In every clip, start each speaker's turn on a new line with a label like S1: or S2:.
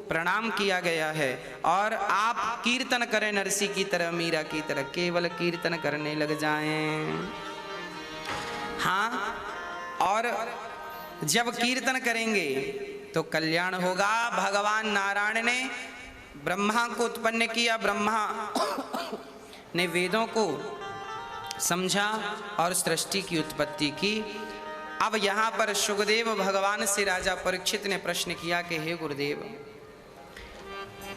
S1: प्रणाम किया गया है। और आप कीर्तन करें नरसी की तरह, मीरा की तरह, केवल कीर्तन करने लग जाएं। हाँ, और जब कीर्तन करेंगे तो कल्याण होगा। भगवान नारायण ने ब्रह्मा को उत्पन्न किया, ब्रह्मा ने वेदों को समझा और सृष्टि की उत्पत्ति की। अब यहाँ पर सुखदेव भगवान से राजा परीक्षित ने प्रश्न किया कि हे गुरुदेव,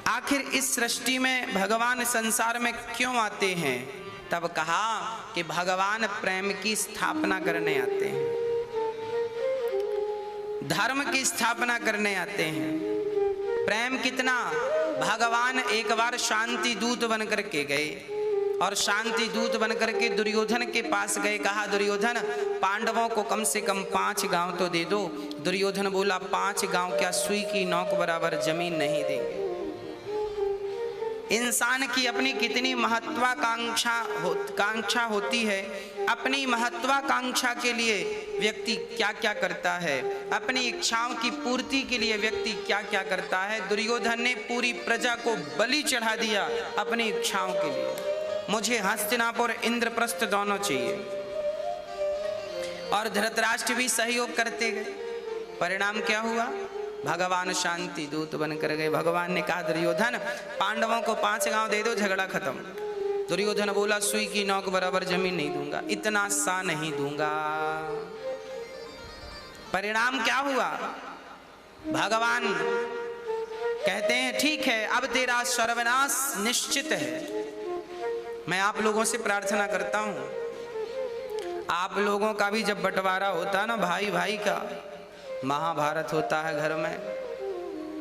S1: आखिर इस सृष्टि में भगवान संसार में क्यों आते हैं? तब कहा कि भगवान प्रेम की स्थापना करने आते हैं, धर्म की स्थापना करने आते हैं। प्रेम कितना, भगवान एक बार शांति दूत बन करके गए और शांति दूत बन करके दुर्योधन के पास गए। कहा, दुर्योधन पांडवों को कम से कम 5 गांव तो दे दो। दुर्योधन बोला, 5 गांव क्या, सुई की नोक बराबर जमीन नहीं देंगे। इंसान की अपनी कितनी महत्वाकांक्षा होती है, अपनी महत्वाकांक्षा के लिए व्यक्ति क्या क्या करता है, अपनी इच्छाओं की पूर्ति के लिए व्यक्ति क्या क्या करता है। दुर्योधन ने पूरी प्रजा को बलि चढ़ा दिया अपनी इच्छाओं के लिए। मुझे हस्तिनापुर इंद्रप्रस्थ दोनों चाहिए। और धृतराष्ट्र भी सहयोग करते गए। परिणाम क्या हुआ? भगवान शांति दूत बनकर गए। भगवान ने कहा, दुर्योधन पांडवों को 5 गांव दे दो, झगड़ा खत्म। दुर्योधन बोला, सुई की नोक बराबर जमीन नहीं दूंगा, इतना सा नहीं दूंगा। परिणाम क्या हुआ? भगवान कहते हैं, ठीक है, अब तेरा सर्वनाश निश्चित है। मैं आप लोगों से प्रार्थना करता हूं, आप लोगों का भी जब बंटवारा होता ना, भाई भाई का, महाभारत होता है घर में,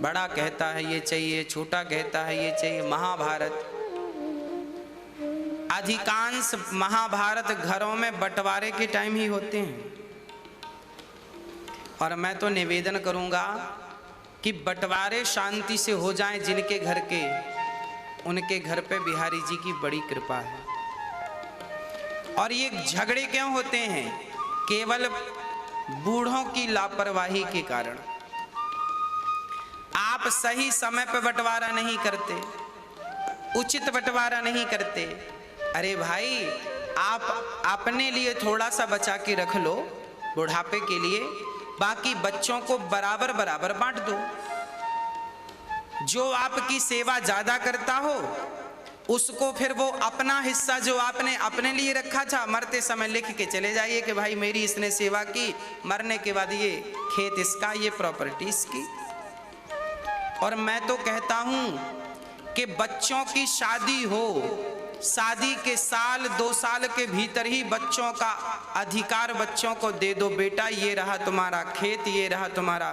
S1: बड़ा कहता है ये चाहिए, छोटा कहता है ये चाहिए, महाभारत। अधिकांश महाभारत घरों में बंटवारे के टाइम ही होते हैं। और मैं तो निवेदन करूंगा कि बंटवारे शांति से हो जाएं जिनके घर के, उनके घर पे बिहारी जी की बड़ी कृपा है। और ये झगड़े क्यों होते हैं? केवल बूढ़ों की लापरवाही के कारण। आप सही समय पर बंटवारा नहीं करते, उचित बंटवारा नहीं करते। अरे भाई, आप अपने लिए थोड़ा सा बचा के रख लो बुढ़ापे के लिए, बाकी बच्चों को बराबर बराबर बांट दो। जो आपकी सेवा ज्यादा करता हो उसको फिर वो अपना हिस्सा जो आपने अपने लिए रखा था, मरते समय लिख के चले जाइए कि भाई मेरी इसने सेवा की, मरने के बाद ये खेत इसका, ये प्रॉपर्टी इसकी। और मैं तो कहता हूं कि बच्चों की शादी हो, शादी के 1-2 साल के भीतर ही बच्चों का अधिकार बच्चों को दे दो। बेटा ये रहा तुम्हारा खेत, ये रहा तुम्हारा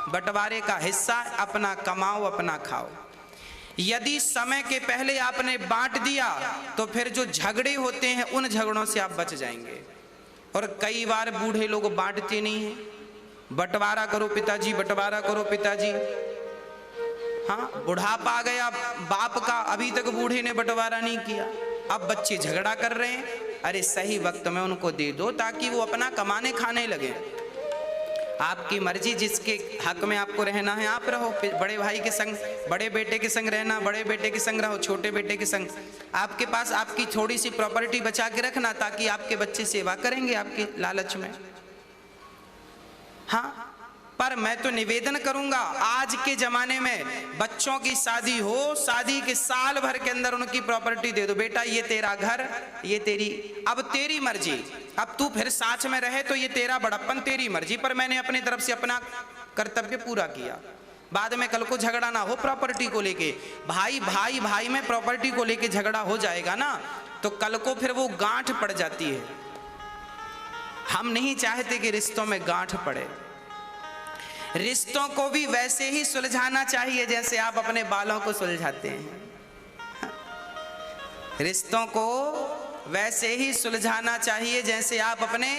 S1: बंटवारे का हिस्सा, अपना कमाओ अपना खाओ। यदि समय के पहले आपने बांट दिया तो फिर जो झगड़े होते हैं उन झगड़ों से आप बच जाएंगे। और कई बार बूढ़े लोग बांटते नहीं हैं, बंटवारा करो पिताजी, बंटवारा करो पिताजी। हाँ, बुढ़ापा आ गया बाप का, अभी तक बूढ़े ने बंटवारा नहीं किया, अब बच्चे झगड़ा कर रहे हैं। अरे सही वक्त में उनको दे दो ताकि वो अपना कमाने खाने लगे। आपकी मर्जी, जिसके हक में आपको रहना है आप रहो। बड़े भाई के संग, बड़े बेटे के संग रहना, बड़े बेटे के संग रहो, छोटे बेटे के संग। आपके पास आपकी थोड़ी सी प्रॉपर्टी बचा के रखना ताकि आपके बच्चे सेवा करेंगे आपके लालच में। हाँ, पर मैं तो निवेदन करूंगा, आज के जमाने में बच्चों की शादी हो, शादी के साल भर के अंदर उनकी प्रॉपर्टी दे दो। बेटा ये तेरा घर, ये तेरी, अब तेरी मर्जी, अब तू फिर साथ में रहे तो ये तेरा बड़प्पन, तेरी मर्जी, पर मैंने अपनी तरफ से अपना कर्तव्य पूरा किया। बाद में कल को झगड़ा ना हो प्रॉपर्टी को लेके। भाई भाई भाई में प्रॉपर्टी को लेके झगड़ा हो जाएगा ना तो कल को फिर वो गांठ पड़ जाती है। हम नहीं चाहते कि रिश्तों में गांठ पड़े। रिश्तों को भी वैसे ही सुलझाना चाहिए जैसे आप अपने बालों को सुलझाते हैं। रिश्तों को वैसे ही सुलझाना चाहिए जैसे आप अपने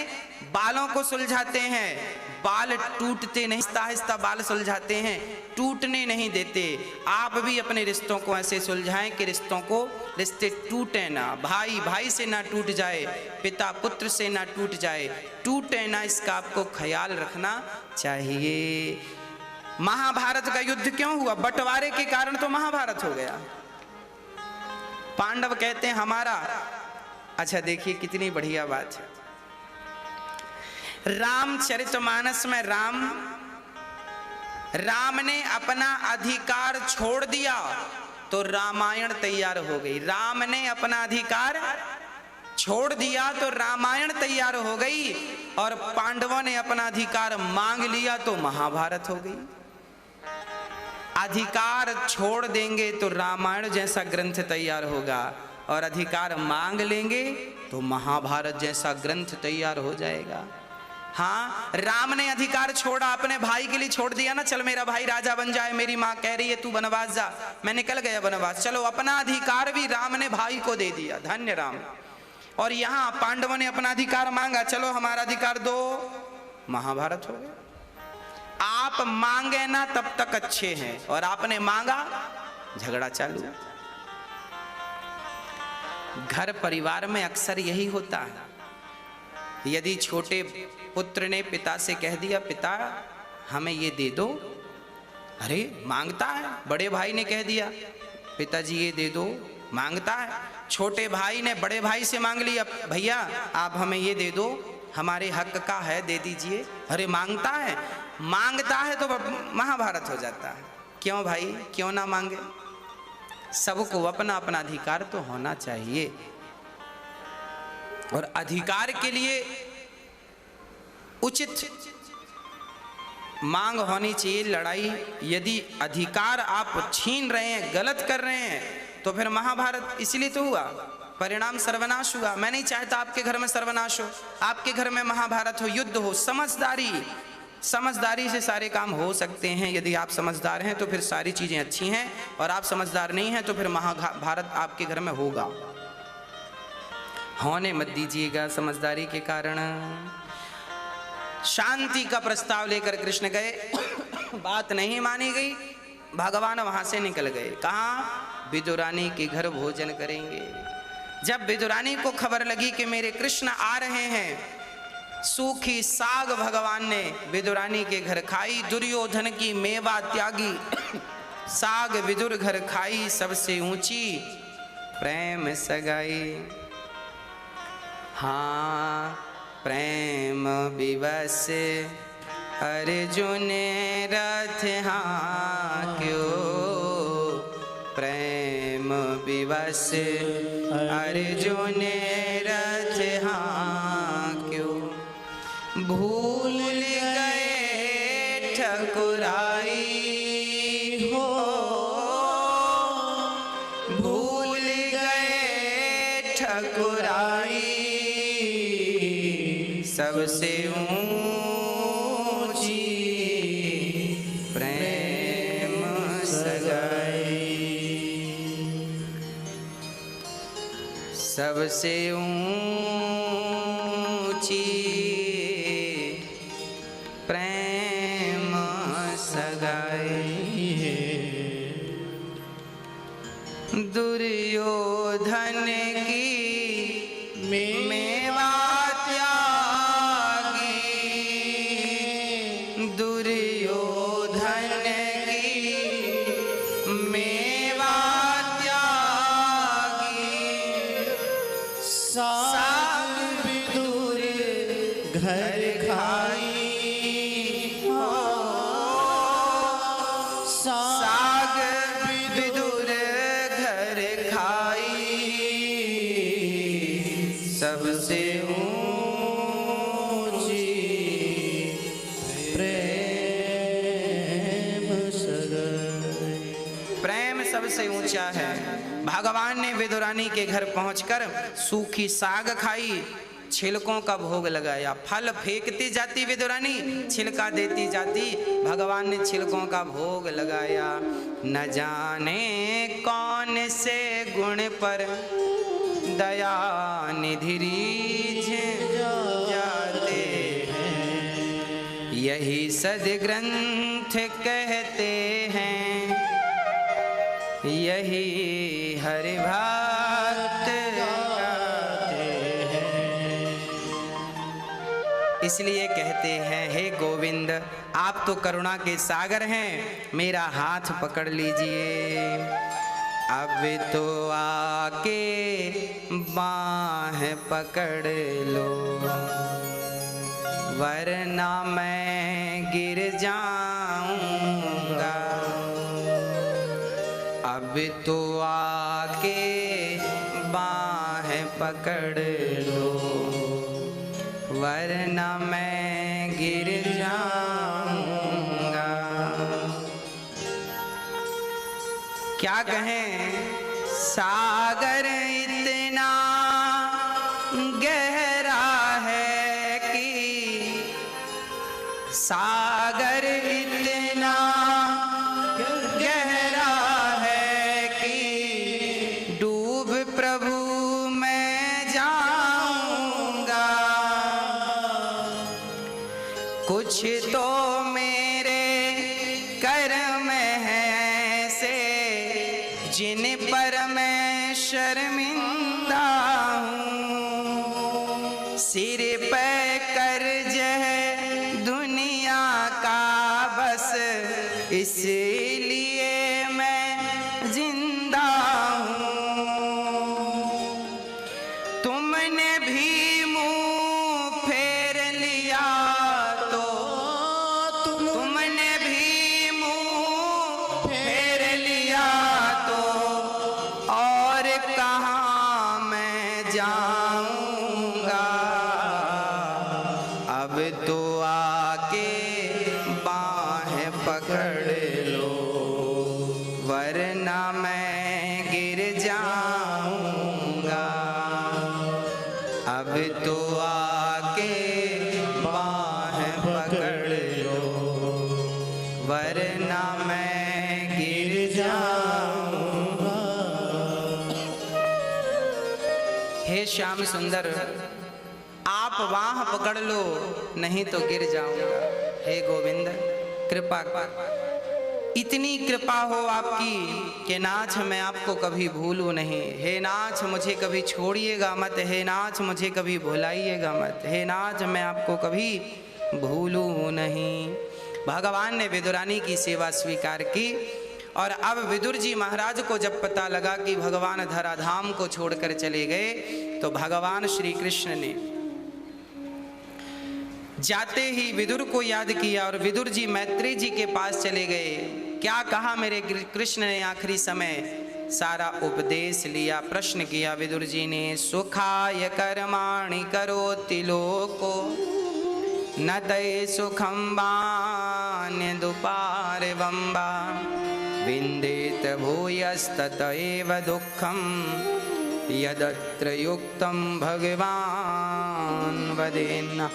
S1: बालों को सुलझाते हैं। बाल टूटते नहीं, आहिस्ता आहिस्ता बाल सुलझाते हैं, टूटने नहीं देते। आप भी अपने रिश्तों को ऐसे सुलझाएं कि रिश्ते टूटे ना, भाई भाई से ना टूट जाए, पिता पुत्र से ना टूट जाए, टूटे ना, इसका आपको ख्याल रखना चाहिए। महाभारत का युद्ध क्यों हुआ? बंटवारे के कारण तो महाभारत हो गया। पांडव कहते हैं हमारा, अच्छा देखिए कितनी बढ़िया बात है। रामचरितमानस में राम ने अपना अधिकार छोड़ दिया तो रामायण तैयार हो गई। राम ने अपना अधिकार छोड़ दिया तो रामायण तैयार हो गई, और पांडवों ने अपना अधिकार मांग लिया तो महाभारत हो गई। अधिकार छोड़ देंगे तो रामायण जैसा ग्रंथ तैयार होगा, और अधिकार मांग लेंगे तो महाभारत जैसा ग्रंथ तैयार हो जाएगा। हाँ, राम ने अधिकार छोड़ा, अपने भाई के लिए छोड़ दिया ना, चल मेरा भाई राजा बन जाए, मेरी माँ कह रही है तू वनवास जा, मैं निकल गया वनवास, चलो अपना अधिकार भी राम ने भाई को दे दिया, धन्य राम। और यहाँ पांडवों ने अपना अधिकार मांगा, चलो हमारा अधिकार दो, महाभारत हो गया। आप मांगे ना तब तक अच्छे हैं, और आपने मांगा, झगड़ा चालू। घर परिवार में अक्सर यही होता है। यदि छोटे पुत्र ने पिता से कह दिया पिता हमें ये दे दो, अरे मांगता है। बड़े भाई ने कह दिया पिताजी ये दे दो, मांगता है। छोटे भाई ने बड़े भाई से मांग लिया भैया आप हमें ये दे दो, हमारे हक का है, दे दीजिए, अरे मांगता है। मांगता है तो महाभारत हो जाता है। क्यों भाई, क्यों ना मांगे? सबको अपना अपना अधिकार तो होना चाहिए, और अधिकार के लिए उचित मांग होनी चाहिए, लड़ाई। यदि अधिकार आप छीन रहे हैं, गलत कर रहे हैं, तो फिर महाभारत इसलिए तो हुआ, परिणाम सर्वनाश हुआ। मैं नहीं चाहता आपके घर में सर्वनाश हो, आपके घर में महाभारत हो, युद्ध हो। समझदारी से सारे काम हो सकते हैं। यदि आप समझदार हैं तो फिर सारी चीजें अच्छी हैं, और आप समझदार नहीं हैं तो फिर महाभारत आपके घर में होगा। होने मत दीजिएगा समझदारी के कारण। शांति का प्रस्ताव लेकर कृष्ण गए, बात नहीं मानी गई, भगवान वहां से निकल गए। कहाँ? विदुरानी के घर भोजन करेंगे। जब विदुरानी को खबर लगी कि मेरे कृष्ण आ रहे हैं, सूखी साग भगवान ने विदुरानी के घर खाई। दुर्योधन की मेवा त्यागी साग विदुर घर खाई, सबसे ऊंची प्रेम सगाई। हाँ, प्रेम विवश अर्जुन रथ हांक्यो, प्रेम विवश अर्जुन रथ हांक्यो। भूल गए ठकुराई हो, भूल गए ठकुराई, सबसे ऊंची प्रेम सगाई, सबसे ऊंची प्रेम सगाई है। दुर्योधन की मेवा त्यागी, दुर्योधन की मेवा त्यागी, साग विदुर घर खाई, साग विदुर घर खाई, सबसे ऊंची प्रेम सगाई। प्रेम सबसे ऊंचा है। भगवान ने विदुरानी के घर पहुंचकर सूखी साग खाई, छिलकों का भोग लगाया। फल फेंकती जाती विदुरानी, छिलका देती जाती, भगवान ने छिलकों का भोग लगाया। न जाने कौन से गुण पर दया निधि रीझ जाते हैं, यही सद्ग्रंथ कहते हैं, यही हरि भक्त गाते हैं। इसलिए कहते हैं, हे गोविंद आप तो करुणा के सागर हैं, मेरा हाथ पकड़ लीजिए। अब तो आके बाह पकड़ लो, वरना मैं गिर जाऊंगा। अब तो आके बाह पकड़ लो, वरना मैं गिर जाऊंगा। क्या कहें, सागर इतना गहरा है कि, सागर इतना गहरा है कि डूब प्रभु मैं जाऊंगा। कुछ तो मेरे कर्म हैं ऐसे, जिन पर मैं शर्मिंदा हूँ। सिर पे कर्ज है दुनिया का बस, इसलिए मैं जिंदा हूँ। तुमने भी मुंह फेर लिया तो, तुमने भी मुंह फेर लिया तो, और कहाँ मैं जाऊंगा। अब तो आके बाह पकड़ लो, वरना मैं गिर जाऊंगा। अब तो आके बाह पकड़ लो, वरना मैं गिर जाऊंगा। हे श्याम सुंदर आप बाह पकड़ लो, नहीं तो गिर जाऊंगा। हे गोविंद कृपा, इतनी कृपा हो आपकी कि नाथ मैं आपको कभी भूलूं नहीं। हे नाथ मुझे कभी छोड़िएगा मत, हे नाथ मुझे कभी भुलाइएगा मत, हे नाथ मैं आपको कभी भूलूं नहीं। भगवान ने विदुरानी की सेवा स्वीकार की, और अब विदुर जी महाराज को जब पता लगा कि भगवान धराधाम को छोड़कर चले गए, तो भगवान श्री कृष्ण ने जाते ही विदुर को याद किया और विदुर जी मैत्री जी के पास चले गए। क्या कहा मेरे कृष्ण ने आखिरी समय, सारा उपदेश लिया। प्रश्न किया विदुर जी ने, सुखाय कर्माणि करोति लोको, न तये सुखं वान्यदुपारवं वा, विन्देत भूयस्तत एव दुःखं, यदत्र युक्तं भगवान् वदेन्न।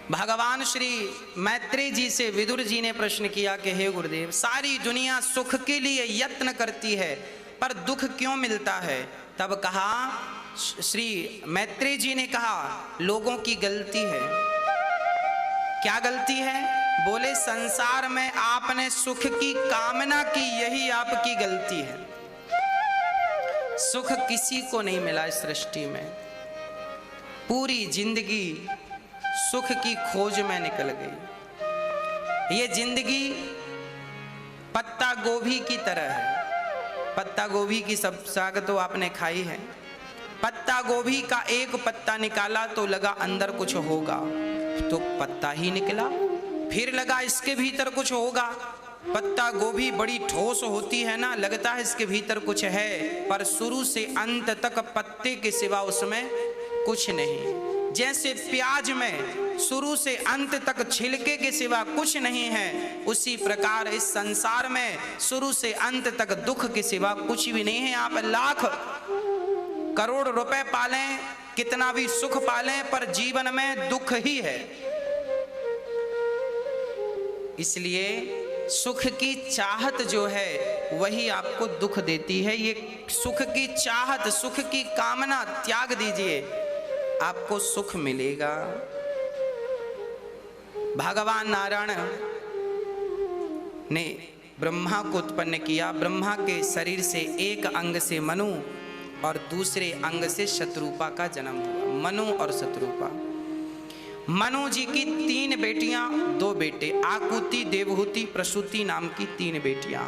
S1: भगवान श्री मैत्री जी से विदुर जी ने प्रश्न किया कि हे गुरुदेव, सारी दुनिया सुख के लिए यत्न करती है पर दुख क्यों मिलता है? तब कहा, श्री मैत्री जी ने कहा, लोगों की गलती है। क्या गलती है? बोले संसार में आपने सुख की कामना की, यही आपकी गलती है। सुख किसी को नहीं मिला इस सृष्टि में, पूरी जिंदगी सुख की खोज में निकल गई। ये जिंदगी पत्ता गोभी की तरह है। पत्ता गोभी की सब साग तो आपने खाई है। पत्ता गोभी का एक पत्ता निकाला तो लगा अंदर कुछ होगा, तो पत्ता ही निकला। फिर लगा इसके भीतर कुछ होगा। पत्ता गोभी बड़ी ठोस होती है ना, लगता है इसके भीतर कुछ है, पर शुरू से अंत तक पत्ते के सिवा उसमें कुछ नहीं। जैसे प्याज में शुरू से अंत तक छिलके के सिवा कुछ नहीं है, उसी प्रकार इस संसार में शुरू से अंत तक दुख के सिवा कुछ भी नहीं है। आप लाख करोड़ रुपए पालें, कितना भी सुख पालें, पर जीवन में दुख ही है। इसलिए सुख की चाहत जो है वही आपको दुख देती है। ये सुख की चाहत, सुख की कामना त्याग दीजिए, आपको सुख मिलेगा। भगवान नारायण ने ब्रह्मा को उत्पन्न किया। ब्रह्मा के शरीर से एक अंग से मनु और दूसरे अंग से शत्रुपा का जन्म हुआ, मनु और शत्रुपा। मनु जी की 3 बेटियां 2 बेटे, आकुति, देवहूति, प्रसूति नाम की 3 बेटियां,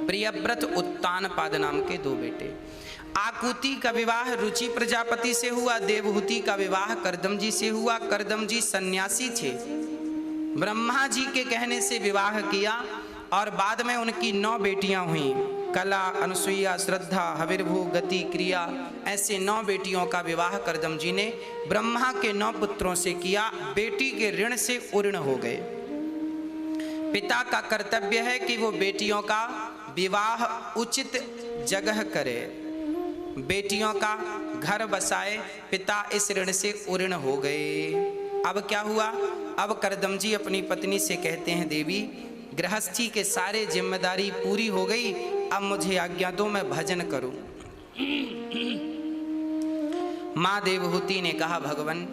S1: प्रियव्रत, उत्तानपाद नाम के 2 बेटे। आकुति का विवाह रुचि प्रजापति से हुआ, देवहूति का विवाह करदम जी से हुआ। करदम जी सन्यासी थे, ब्रह्मा जी के कहने से विवाह किया और बाद में उनकी 9 बेटियां हुई, कला, अनुसुईया, श्रद्धा, हविर्भू, गति, क्रिया, ऐसे 9 बेटियों का विवाह करदम जी ने ब्रह्मा के 9 पुत्रों से किया। बेटी के ऋण से उऋण हो गए। पिता का कर्तव्य है कि वो बेटियों का विवाह उचित जगह करे, बेटियों का घर बसाए। पिता इस ऋण से उऋण हो गए। अब क्या हुआ? अब करदम जी अपनी पत्नी से कहते हैं, देवी गृहस्थी के सारे जिम्मेदारी पूरी हो गई, अब मुझे आज्ञा दो, मैं भजन करूं। माँ देवहूति ने कहा, भगवान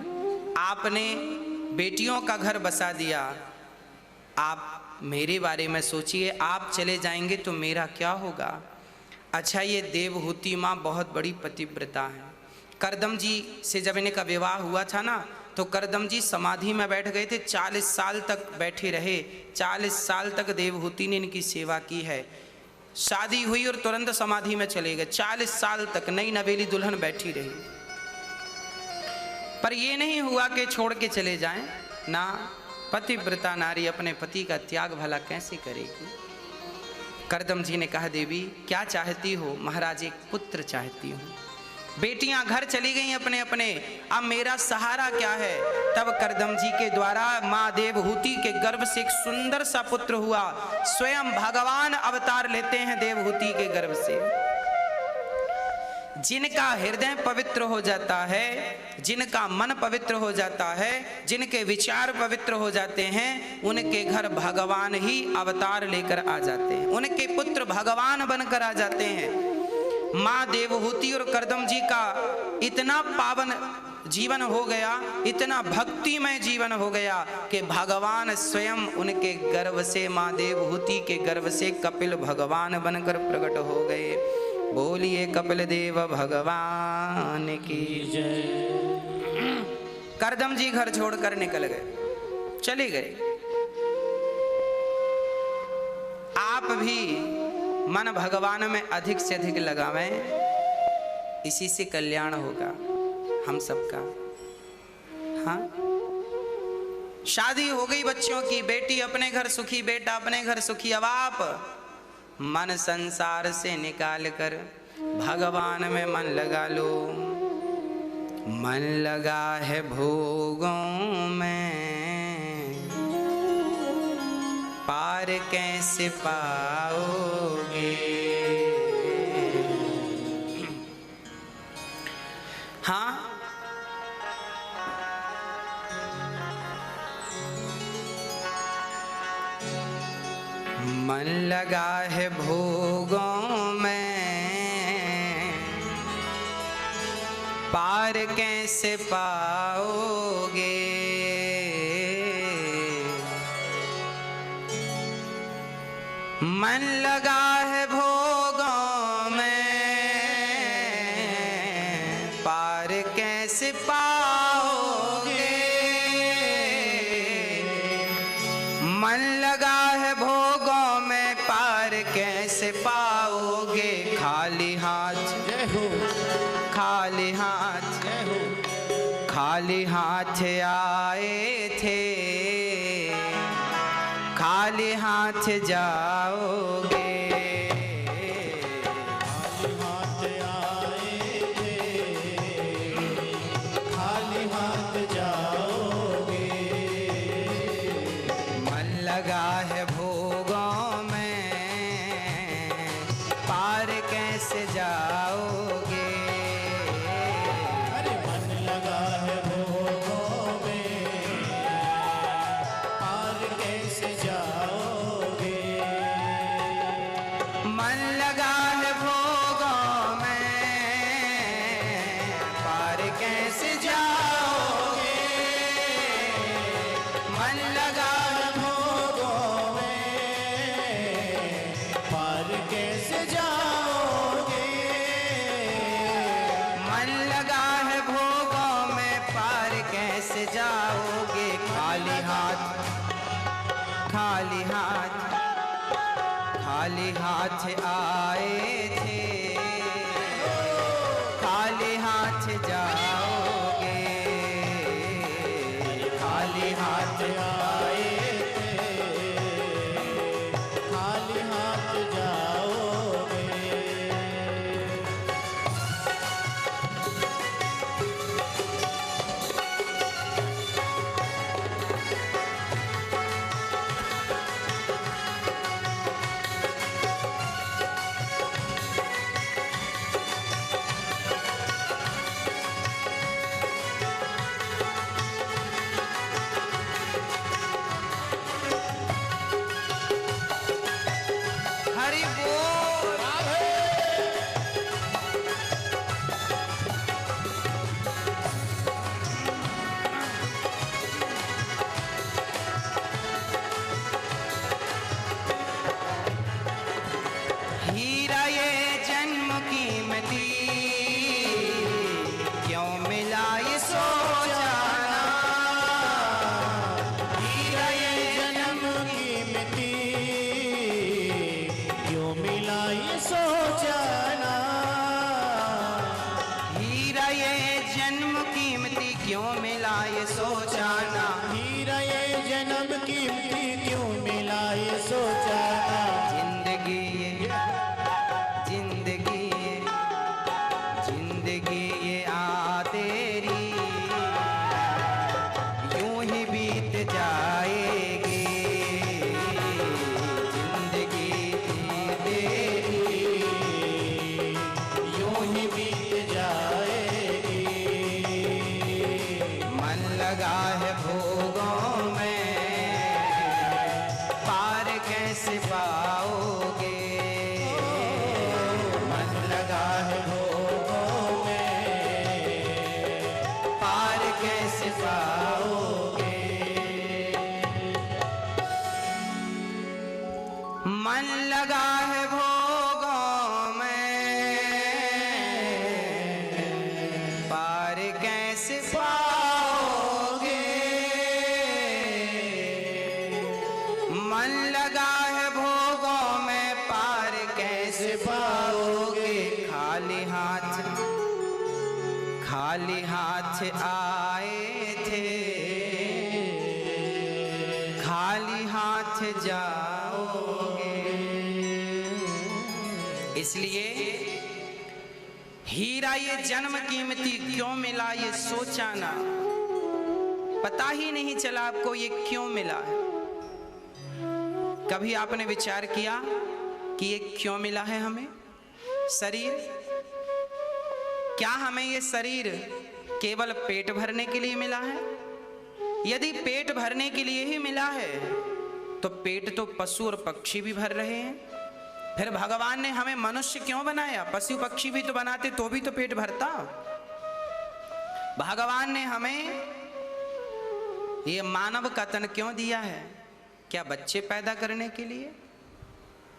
S1: आपने बेटियों का घर बसा दिया, आप मेरे बारे में सोचिए, आप चले जाएंगे तो मेरा क्या होगा? अच्छा, ये देवहूति माँ बहुत बड़ी पतिव्रता है। करदम जी से जब इनका विवाह हुआ था ना, तो करदम जी समाधि में बैठ गए थे, 40 साल तक बैठे रहे। 40 साल तक देवहूति ने इनकी सेवा की है। शादी हुई और तुरंत समाधि में चले गए। 40 साल तक नई नवेली दुल्हन बैठी रही, पर ये नहीं हुआ कि छोड़ के चले जाएं ना। पतिव्रता नारी अपने पति का त्याग भला कैसे करेगी? करदम जी ने कहा, देवी क्या चाहती हो? महाराज एक पुत्र चाहती हूँ। बेटियां घर चली गई अपने अपने, अब मेरा सहारा क्या है? तब करदम जी के द्वारा माँ देवहूति के गर्भ से एक सुंदर सा पुत्र हुआ। स्वयं भगवान अवतार लेते हैं देवहूति के गर्भ से। जिनका हृदय पवित्र हो जाता है, जिनका मन पवित्र हो जाता है, जिनके विचार पवित्र हो जाते हैं, उनके घर भगवान ही अवतार लेकर आ जाते हैं, उनके पुत्र भगवान बनकर आ जाते हैं। माँ देवहूति और करदम जी का इतना पावन जीवन हो गया, इतना भक्तिमय जीवन हो गया कि भगवान स्वयं उनके गर्भ से, माँ देवहूति के गर्भ से कपिल भगवान बनकर प्रकट हो गए। बोलिए कपिल देव भगवान की जय। करदम जी घर छोड़कर निकल गए, चले गए। आप भी मन भगवान में अधिक से अधिक लगावें, इसी से कल्याण होगा हम सबका। हाँ, शादी हो गई बच्चों की, बेटी अपने घर सुखी, बेटा अपने घर सुखी। अब आप मन संसार से निकाल कर भगवान में मन लगा लो। मन लगा है भोगों में, पार कैसे पाओगे? हाँ, मन लगा है भोगों में, पार कैसे पाओगे? मन लगा है भोगों में, पार कैसे पाओगे? मन लगा है भोगों में, पार कैसे पाओगे? खाली हाथ, खाली हाथ, खाली हाथ आए थे, खाली हाथ जाओगे।
S2: खाली हाथ आए थे, खाली हाथ जाओगे।
S1: मन लगा है भोगों में, पार कैसे जाओगे?
S2: अरे मन लगा है भोगों में, पार कैसे जाओगे?
S1: मन लगा है भोगों में, पार कैसे जाओगे? मन लगा है
S2: भोगों में,
S1: खाली हाथ आए थे, खाली हाथ जाओगे, खाली हाथ
S2: आए थे, खाली हाथ जाओगे।
S1: हरि बोल। हीरा ये जन्म कीमती, क्यों मिला ये सोचाना,
S2: हीरा ये जन्म कीमती, क्यों मिला ये सोचाना।
S1: हीरा ये जन्म कीमती क्यों मिला ये सोचाना,
S2: हीरा ये जन्म कीमती, क्यों मिला ये सोचाना।
S1: जिंदगी ये जिंदगी ये जिंदगी ये आ तेरी यूं ही बीत जाएगी, जिंदगी तेरी
S2: यूं ही बीत जाएगी।
S1: मन लगा है भोगों में, पार कैसे पाओगे,
S2: मन लगा है भोगों में,
S1: पार कैसे पाओगे। मन लगा है भोगों में, पार कैसे पाओगे, मन लगा है भोगों में, पार कैसे पाओगे। खाली हाथ आए थे, खाली हाथ जाओगे। इसलिए हीरा ये जन्म कीमती क्यों मिला ये सोचा ना, पता ही नहीं चला आपको ये क्यों मिला है। कभी आपने विचार किया कि ये क्यों मिला है हमें शरीर? क्या हमें ये शरीर केवल पेट भरने के लिए मिला है? यदि पेट भरने के लिए ही मिला है तो पेट तो पशु और पक्षी भी भर रहे हैं। फिर भगवान ने हमें मनुष्य क्यों बनाया? पशु पक्षी भी तो बनाते तो भी तो पेट भरता। भगवान ने हमें ये मानव का तन क्यों दिया है? क्या बच्चे पैदा करने के लिए?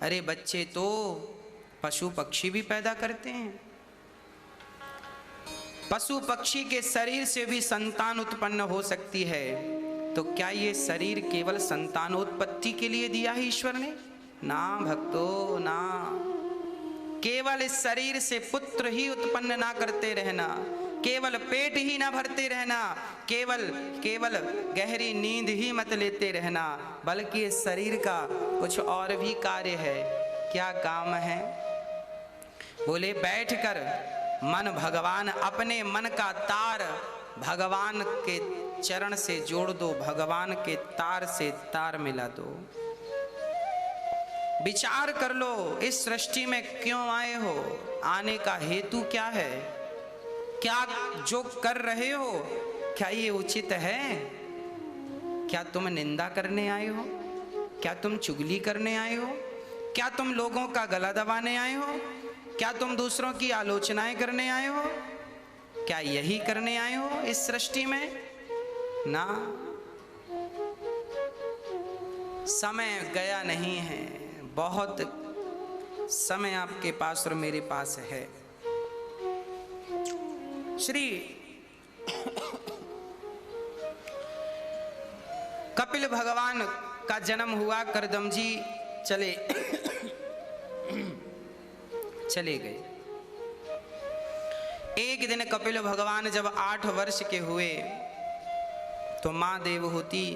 S1: अरे बच्चे तो पशु पक्षी भी पैदा करते हैं। पशु पक्षी के शरीर से भी संतान उत्पन्न हो सकती है, तो क्या ये शरीर केवल संतानोत्पत्ति के लिए दिया है ईश्वर ने? ना भक्तों ना, केवल इस शरीर से पुत्र ही उत्पन्न ना करते रहना, केवल पेट ही ना भरते रहना, केवल गहरी नींद ही मत लेते रहना, बल्कि इस शरीर का कुछ और भी कार्य है। क्या काम है? बोले बैठकर मन भगवान, अपने मन का तार भगवान के चरण से जोड़ दो, भगवान के तार से तार मिला दो। विचार कर लो, इस सृष्टि में क्यों आए हो? आने का हेतु क्या है? क्या जो कर रहे हो क्या ये उचित है? क्या तुम निंदा करने आए हो? क्या तुम चुगली करने आए हो? क्या तुम लोगों का गला दबाने आए हो? क्या तुम दूसरों की आलोचनाएं करने आए हो? क्या यही करने आए हो इस सृष्टि में? ना, समय गया नहीं है, बहुत समय आपके पास और मेरे पास है। श्री कपिल भगवान का जन्म हुआ, करदम जी चले गए। एक दिन कपिल भगवान जब 8 वर्ष के हुए तो मां देवहूति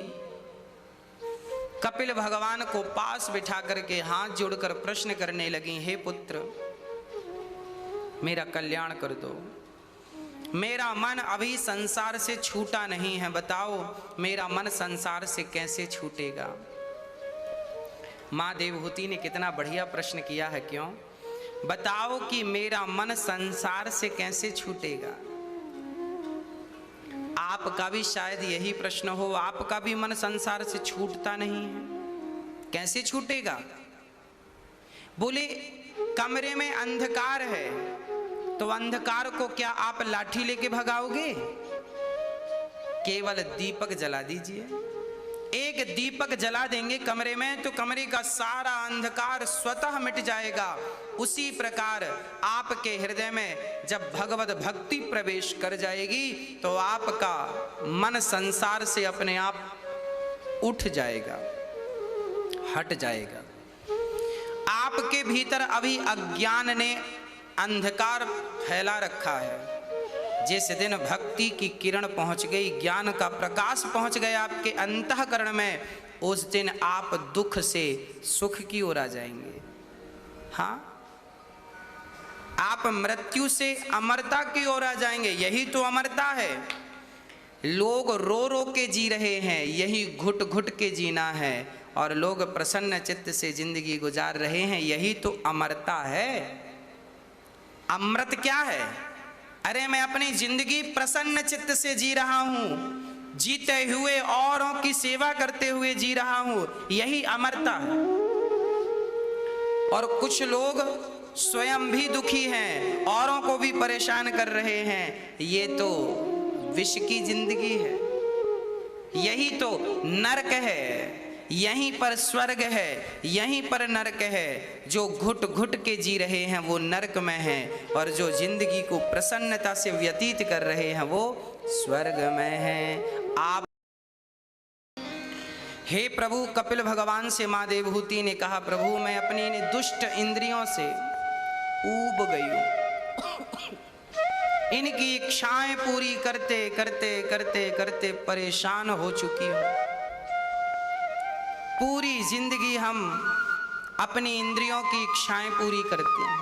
S1: कपिल भगवान को पास बिठा करके हाथ जोड़कर प्रश्न करने लगी, हे पुत्र मेरा कल्याण कर दो, मेरा मन अभी संसार से छूटा नहीं है, बताओ मेरा मन संसार से कैसे छूटेगा। मां देवहूति ने कितना बढ़िया प्रश्न किया है, क्यों? बताओ कि मेरा मन संसार से कैसे छूटेगा। आपका भी शायद यही प्रश्न हो, आपका भी मन संसार से छूटता नहीं है, कैसे छूटेगा? बोले कमरे में अंधकार है, तो अंधकार को क्या आप लाठी लेके भगाओगे? केवल दीपक जला दीजिए। एक दीपक जला देंगे कमरे में तो कमरे का सारा अंधकार स्वतः मिट जाएगा। उसी प्रकार आपके हृदय में जब भगवत भक्ति प्रवेश कर जाएगी तो आपका मन संसार से अपने आप उठ जाएगा, हट जाएगा। आपके भीतर अभी अज्ञान ने अंधकार फैला रखा है। जिस दिन भक्ति की किरण पहुंच गई, ज्ञान का प्रकाश पहुंच गया आपके अंतःकरण में, उस दिन आप दुख से सुख की ओर आ जाएंगे। हाँ, आप मृत्यु से अमरता की ओर आ जाएंगे। यही तो अमरता है। लोग रो रो के जी रहे हैं, यही घुट घुट के जीना है, और लोग प्रसन्न चित्त से जिंदगी गुजार रहे हैं, यही तो अमरता है। अमृत क्या है? अरे मैं अपनी जिंदगी प्रसन्न चित्त से जी रहा हूं, जीते हुए औरों की सेवा करते हुए जी रहा हूं, यही अमरता है। और कुछ लोग स्वयं भी दुखी हैं, औरों को भी परेशान कर रहे हैं, ये तो विष की जिंदगी है, यही तो नरक है। यहीं पर स्वर्ग है, यहीं पर नरक है। जो घुट घुट के जी रहे हैं वो नरक में हैं, और जो जिंदगी को प्रसन्नता से व्यतीत कर रहे हैं वो स्वर्ग में हैं। आप हे प्रभु, कपिल भगवान से मां देवहूति ने कहा, प्रभु मैं अपनी इन दुष्ट इंद्रियों से ऊब गई हूं, इनकी इच्छाएं पूरी करते करते करते करते परेशान हो चुकी हूं। पूरी जिंदगी हम अपनी इंद्रियों की इच्छाएं पूरी करते हैं।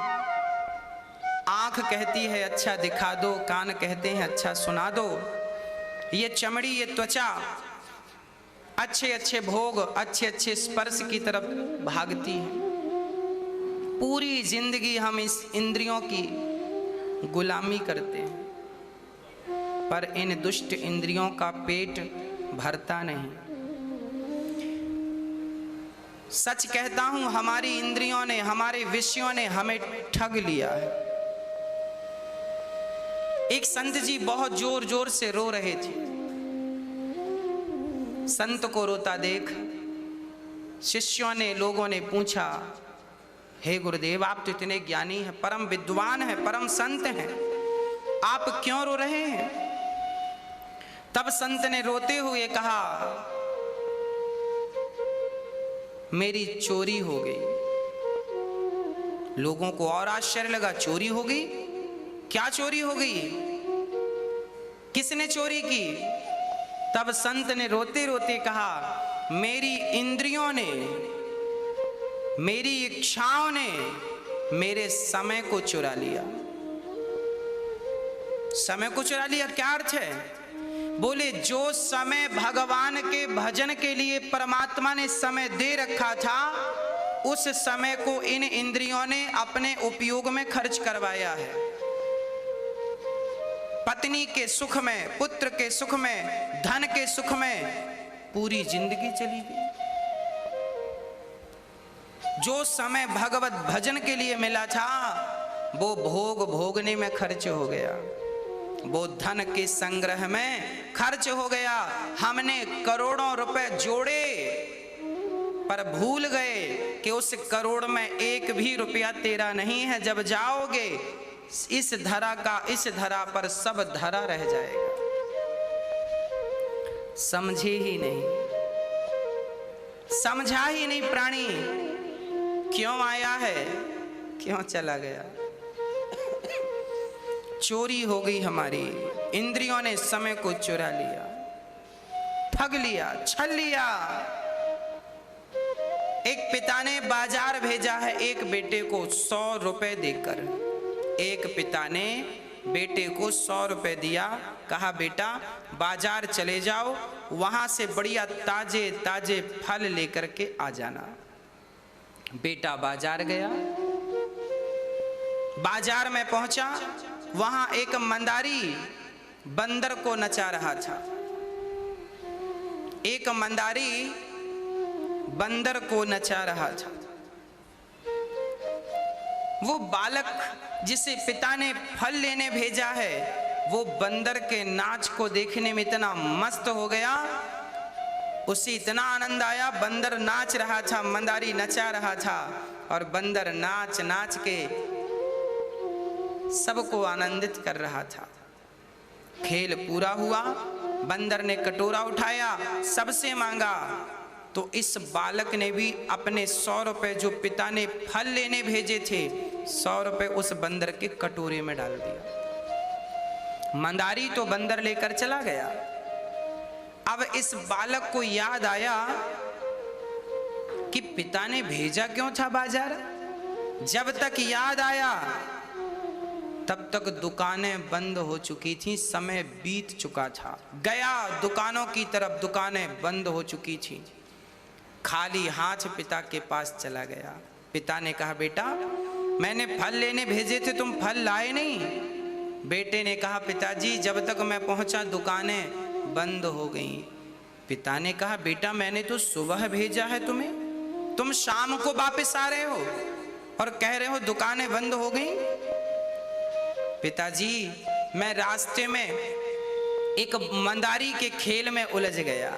S1: आंख कहती है अच्छा दिखा दो, कान कहते हैं अच्छा सुना दो, ये चमड़ी ये त्वचा अच्छे अच्छे भोग, अच्छे अच्छे स्पर्श की तरफ भागती है। पूरी जिंदगी हम इस इंद्रियों की गुलामी करते हैं, पर इन दुष्ट इंद्रियों का पेट भरता नहीं। सच कहता हूं, हमारी इंद्रियों ने, हमारे विषयों ने हमें ठग लिया है। एक संत जी बहुत जोर जोर से रो रहे थे। संत को रोता देख शिष्यों ने, लोगों ने पूछा, हे गुरुदेव आप तो इतने ज्ञानी हैं, परम विद्वान हैं, परम संत हैं, आप क्यों रो रहे हैं? तब संत ने रोते हुए कहा, मेरी चोरी हो गई। लोगों को और आश्चर्य लगा, चोरी हो गई? क्या चोरी हो गई? किसने चोरी की? तब संत ने रोते रोते कहा, मेरी इंद्रियों ने, मेरी इच्छाओं ने मेरे समय को चुरा लिया। समय को चुरा लिया क्या अर्थ है? बोले जो समय भगवान के भजन के लिए परमात्मा ने समय दे रखा था, उस समय को इन इंद्रियों ने अपने उपयोग में खर्च करवाया है। पत्नी के सुख में, पुत्र के सुख में, धन के सुख में पूरी जिंदगी चली गई। जो समय भगवत भजन के लिए मिला था वो भोग भोगने में खर्च हो गया, वो धन के संग्रह में खर्च हो गया। हमने करोड़ों रुपए जोड़े पर भूल गए कि उस करोड़ में एक भी रुपया तेरा नहीं है। जब जाओगे इस धरा का, इस धरा पर सब धरा रह जाएगा। समझे ही नहीं, समझा ही नहीं प्राणी क्यों आया है, क्यों चला गया। चोरी हो गई हमारी, इंद्रियों ने समय को चुरा लिया, ठग लिया, छल लिया। एक पिता ने बाजार भेजा है एक बेटे को 100 रुपए देकर। एक पिता ने बेटे को 100 रुपए दिया, कहा बेटा बाजार चले जाओ, वहां से बढ़िया ताजे ताजे फल लेकर के आ जाना। बेटा बाजार गया, बाजार में पहुंचा, वहां एक मंदारी बंदर को नचा रहा था। एक मंदारी बंदर को नचा रहा था। वो बालक जिसे पिता ने फल लेने भेजा है, वो बंदर के नाच को देखने में इतना मस्त हो गया, उसे इतना आनंद आया। बंदर नाच रहा था, मंदारी नचा रहा था, और बंदर नाच नाच के सबको आनंदित कर रहा था। खेल पूरा हुआ, बंदर ने कटोरा उठाया, सबसे मांगा, तो इस बालक ने भी अपने 100 रुपए जो पिता ने फल लेने भेजे थे, 100 रुपए उस बंदर के कटोरे में डाल दिया। मंदारी तो बंदर लेकर चला गया। अब इस बालक को याद आया कि पिता ने भेजा क्यों था बाजार। जब तक याद आया तब तक दुकानें बंद हो चुकी थी, समय बीत चुका था। गया दुकानों की तरफ, दुकानें बंद हो चुकी थी। खाली हाथ पिता के पास चला गया। पिता ने कहा बेटा मैंने फल लेने भेजे थे, तुम फल लाए नहीं। बेटे ने कहा पिताजी जब तक मैं पहुंचा दुकानें बंद हो गईं। पिता ने कहा बेटा मैंने तो सुबह भेजा है तुम्हें, तुम शाम को वापस आ रहे हो और कह रहे हो दुकानें बंद हो गईं। पिताजी मैं रास्ते में एक मंदारी के खेल में उलझ गया,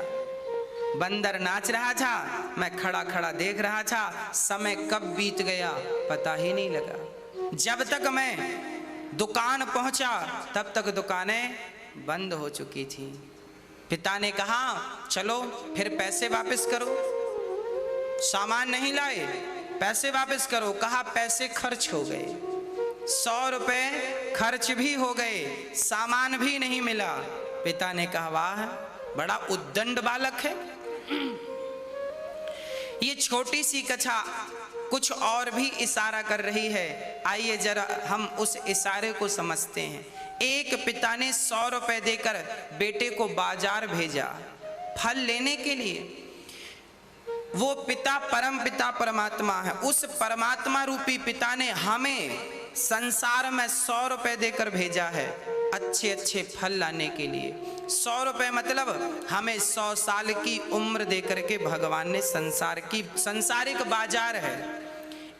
S1: बंदर नाच रहा था, मैं खड़ा खड़ा देख रहा था, समय कब बीत गया पता ही नहीं लगा। जब तक मैं दुकान पहुंचा तब तक दुकानें बंद हो चुकी थी। पिता ने कहा चलो फिर पैसे वापस करो, सामान नहीं लाए पैसे वापस करो। कहा पैसे खर्च हो गए, 100 रुपए खर्च भी हो गए, सामान भी नहीं मिला। पिता ने कहा वाह बड़ा उद्दंड बालक है। ये छोटी सी कथा कुछ और भी इशारा कर रही है। आइए जरा हम उस इशारे को समझते हैं। एक पिता ने 100 रुपए देकर बेटे को बाजार भेजा फल लेने के लिए। वो पिता परम पिता परमात्मा है। उस परमात्मा रूपी पिता ने हमें संसार में 100 रुपए देकर भेजा है अच्छे अच्छे फल लाने के लिए। 100 रुपए मतलब हमें 100 साल की उम्र देकर के भगवान ने संसारिक बाजार है,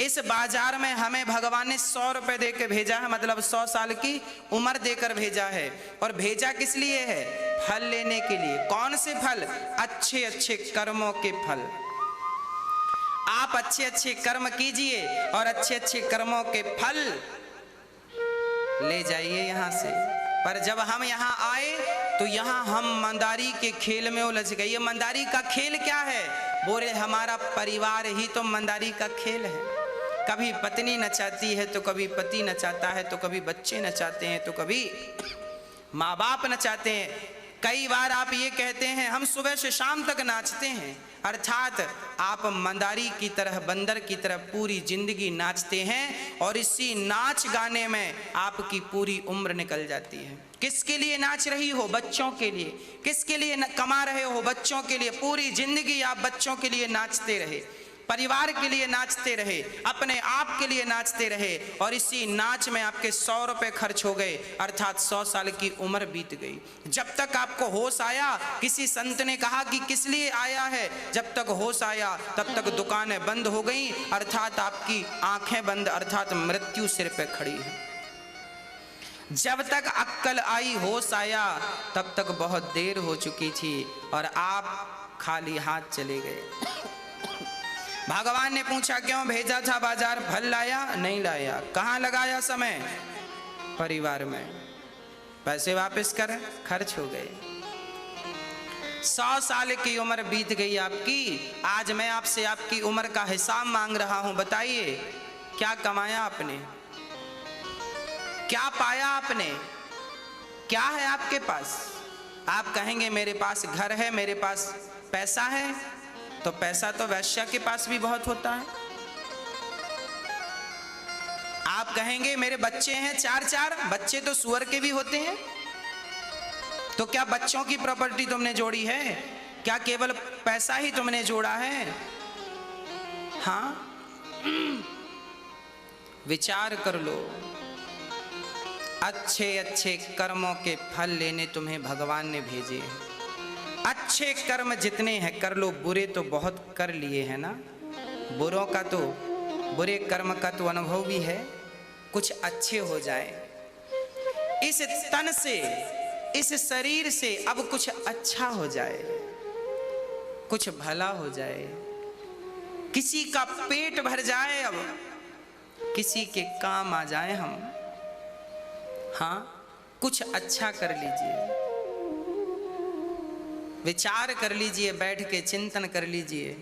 S1: इस बाजार में हमें भगवान ने 100 रुपए देकर भेजा है, मतलब 100 साल की उम्र देकर भेजा है। और भेजा किस लिए है? फल लेने के लिए। कौन से फल? अच्छे अच्छे कर्मों के फल। आप अच्छे अच्छे कर्म कीजिए और अच्छे अच्छे कर्मों के फल ले जाइए यहाँ से। पर जब हम यहाँ आए तो यहाँ हम मंदारी के खेल में उलझ गए। ये मंदारी का खेल क्या है? बोले हमारा परिवार ही तो मंदारी का खेल है। कभी पत्नी नचाती है तो कभी पति नचाता है, तो कभी बच्चे नचाते हैं, तो कभी माँ बाप नचाते हैं। कई बार आप ये कहते हैं हम सुबह से शाम तक नाचते हैं, अर्थात आप मंदारी की तरह, बंदर की तरह पूरी जिंदगी नाचते हैं और इसी नाच गाने में आपकी पूरी उम्र निकल जाती है। किसके लिए नाच रही हो? बच्चों के लिए। किसके लिए कमा रहे हो? बच्चों के लिए। पूरी जिंदगी आप बच्चों के लिए नाचते रहे, परिवार के लिए नाचते रहे, अपने आप के लिए नाचते रहे, और इसी नाच में आपके 100 रुपए खर्च हो गए, अर्थात 100 साल की उम्र बीत गई। जब तक आपको होश आया, किसी संत ने कहा कि किस लिए आया है, जब तक होश आया तब तक दुकानें बंद हो गई, अर्थात आपकी आंखें बंद, अर्थात मृत्यु सिर पे खड़ी है। जब तक अक्ल आई, होश आया, तब तक बहुत देर हो चुकी थी और आप खाली हाथ चले गए। भगवान ने पूछा क्यों भेजा था बाजार? फल लाया? नहीं लाया। कहाँ लगाया समय? परिवार में। पैसे वापस कर, खर्च हो गए। 100 साल की उम्र बीत गई आपकी, आज मैं आपसे आपकी उम्र का हिसाब मांग रहा हूं। बताइए क्या कमाया आपने, क्या पाया आपने, क्या है आपके पास? आप कहेंगे मेरे पास घर है, मेरे पास पैसा है, तो पैसा तो वैश्या के पास भी बहुत होता है। आप कहेंगे मेरे बच्चे हैं 4-4, बच्चे तो सुअर के भी होते हैं। तो क्या बच्चों की प्रॉपर्टी तुमने जोड़ी है? क्या केवल पैसा ही तुमने जोड़ा है? हाँ, विचार कर लो। अच्छे अच्छे कर्मों के फल लेने तुम्हें भगवान ने भेजे हैं। अच्छे कर्म जितने हैं कर लो, बुरे तो बहुत कर लिए हैं ना। बुरों का तो, बुरे कर्म का तो अनुभव भी है। कुछ अच्छे हो जाए इस तन से, इस शरीर से, अब कुछ अच्छा हो जाए, कुछ भला हो जाए, किसी का पेट भर जाए, अब किसी के काम आ जाए हम। हाँ, कुछ अच्छा कर लीजिए, विचार कर लीजिए, बैठ के चिंतन कर लीजिए।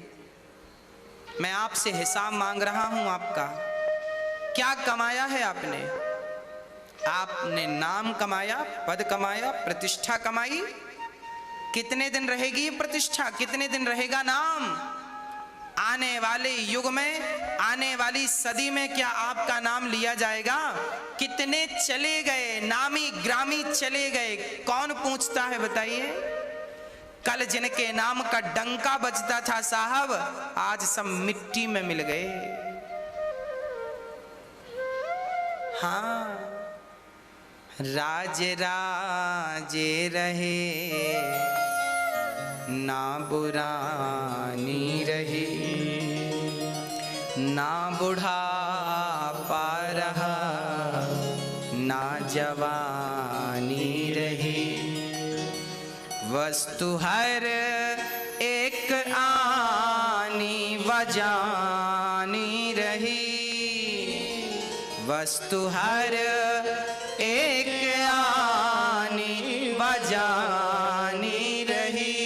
S1: मैं आपसे हिसाब मांग रहा हूं आपका। क्या कमाया है आपने? आपने नाम कमाया, पद कमाया, प्रतिष्ठा कमाई। कितने दिन रहेगी ये प्रतिष्ठा, कितने दिन रहेगा नाम? आने वाले युग में, आने वाली सदी में क्या आपका नाम लिया जाएगा? कितने चले गए, नामी ग्रामी चले गए, कौन पूछता है बताइए? कल जिनके नाम का डंका बजता था साहब, आज सब मिट्टी में मिल गए। हाँ, राज राजे रहे ना बुरानी रही, ना बुढ़ापा रहा ना जवानी रही। वस्तु हर एक आनी बजानी रही, वस्तु हर एक आनी बजानी रही।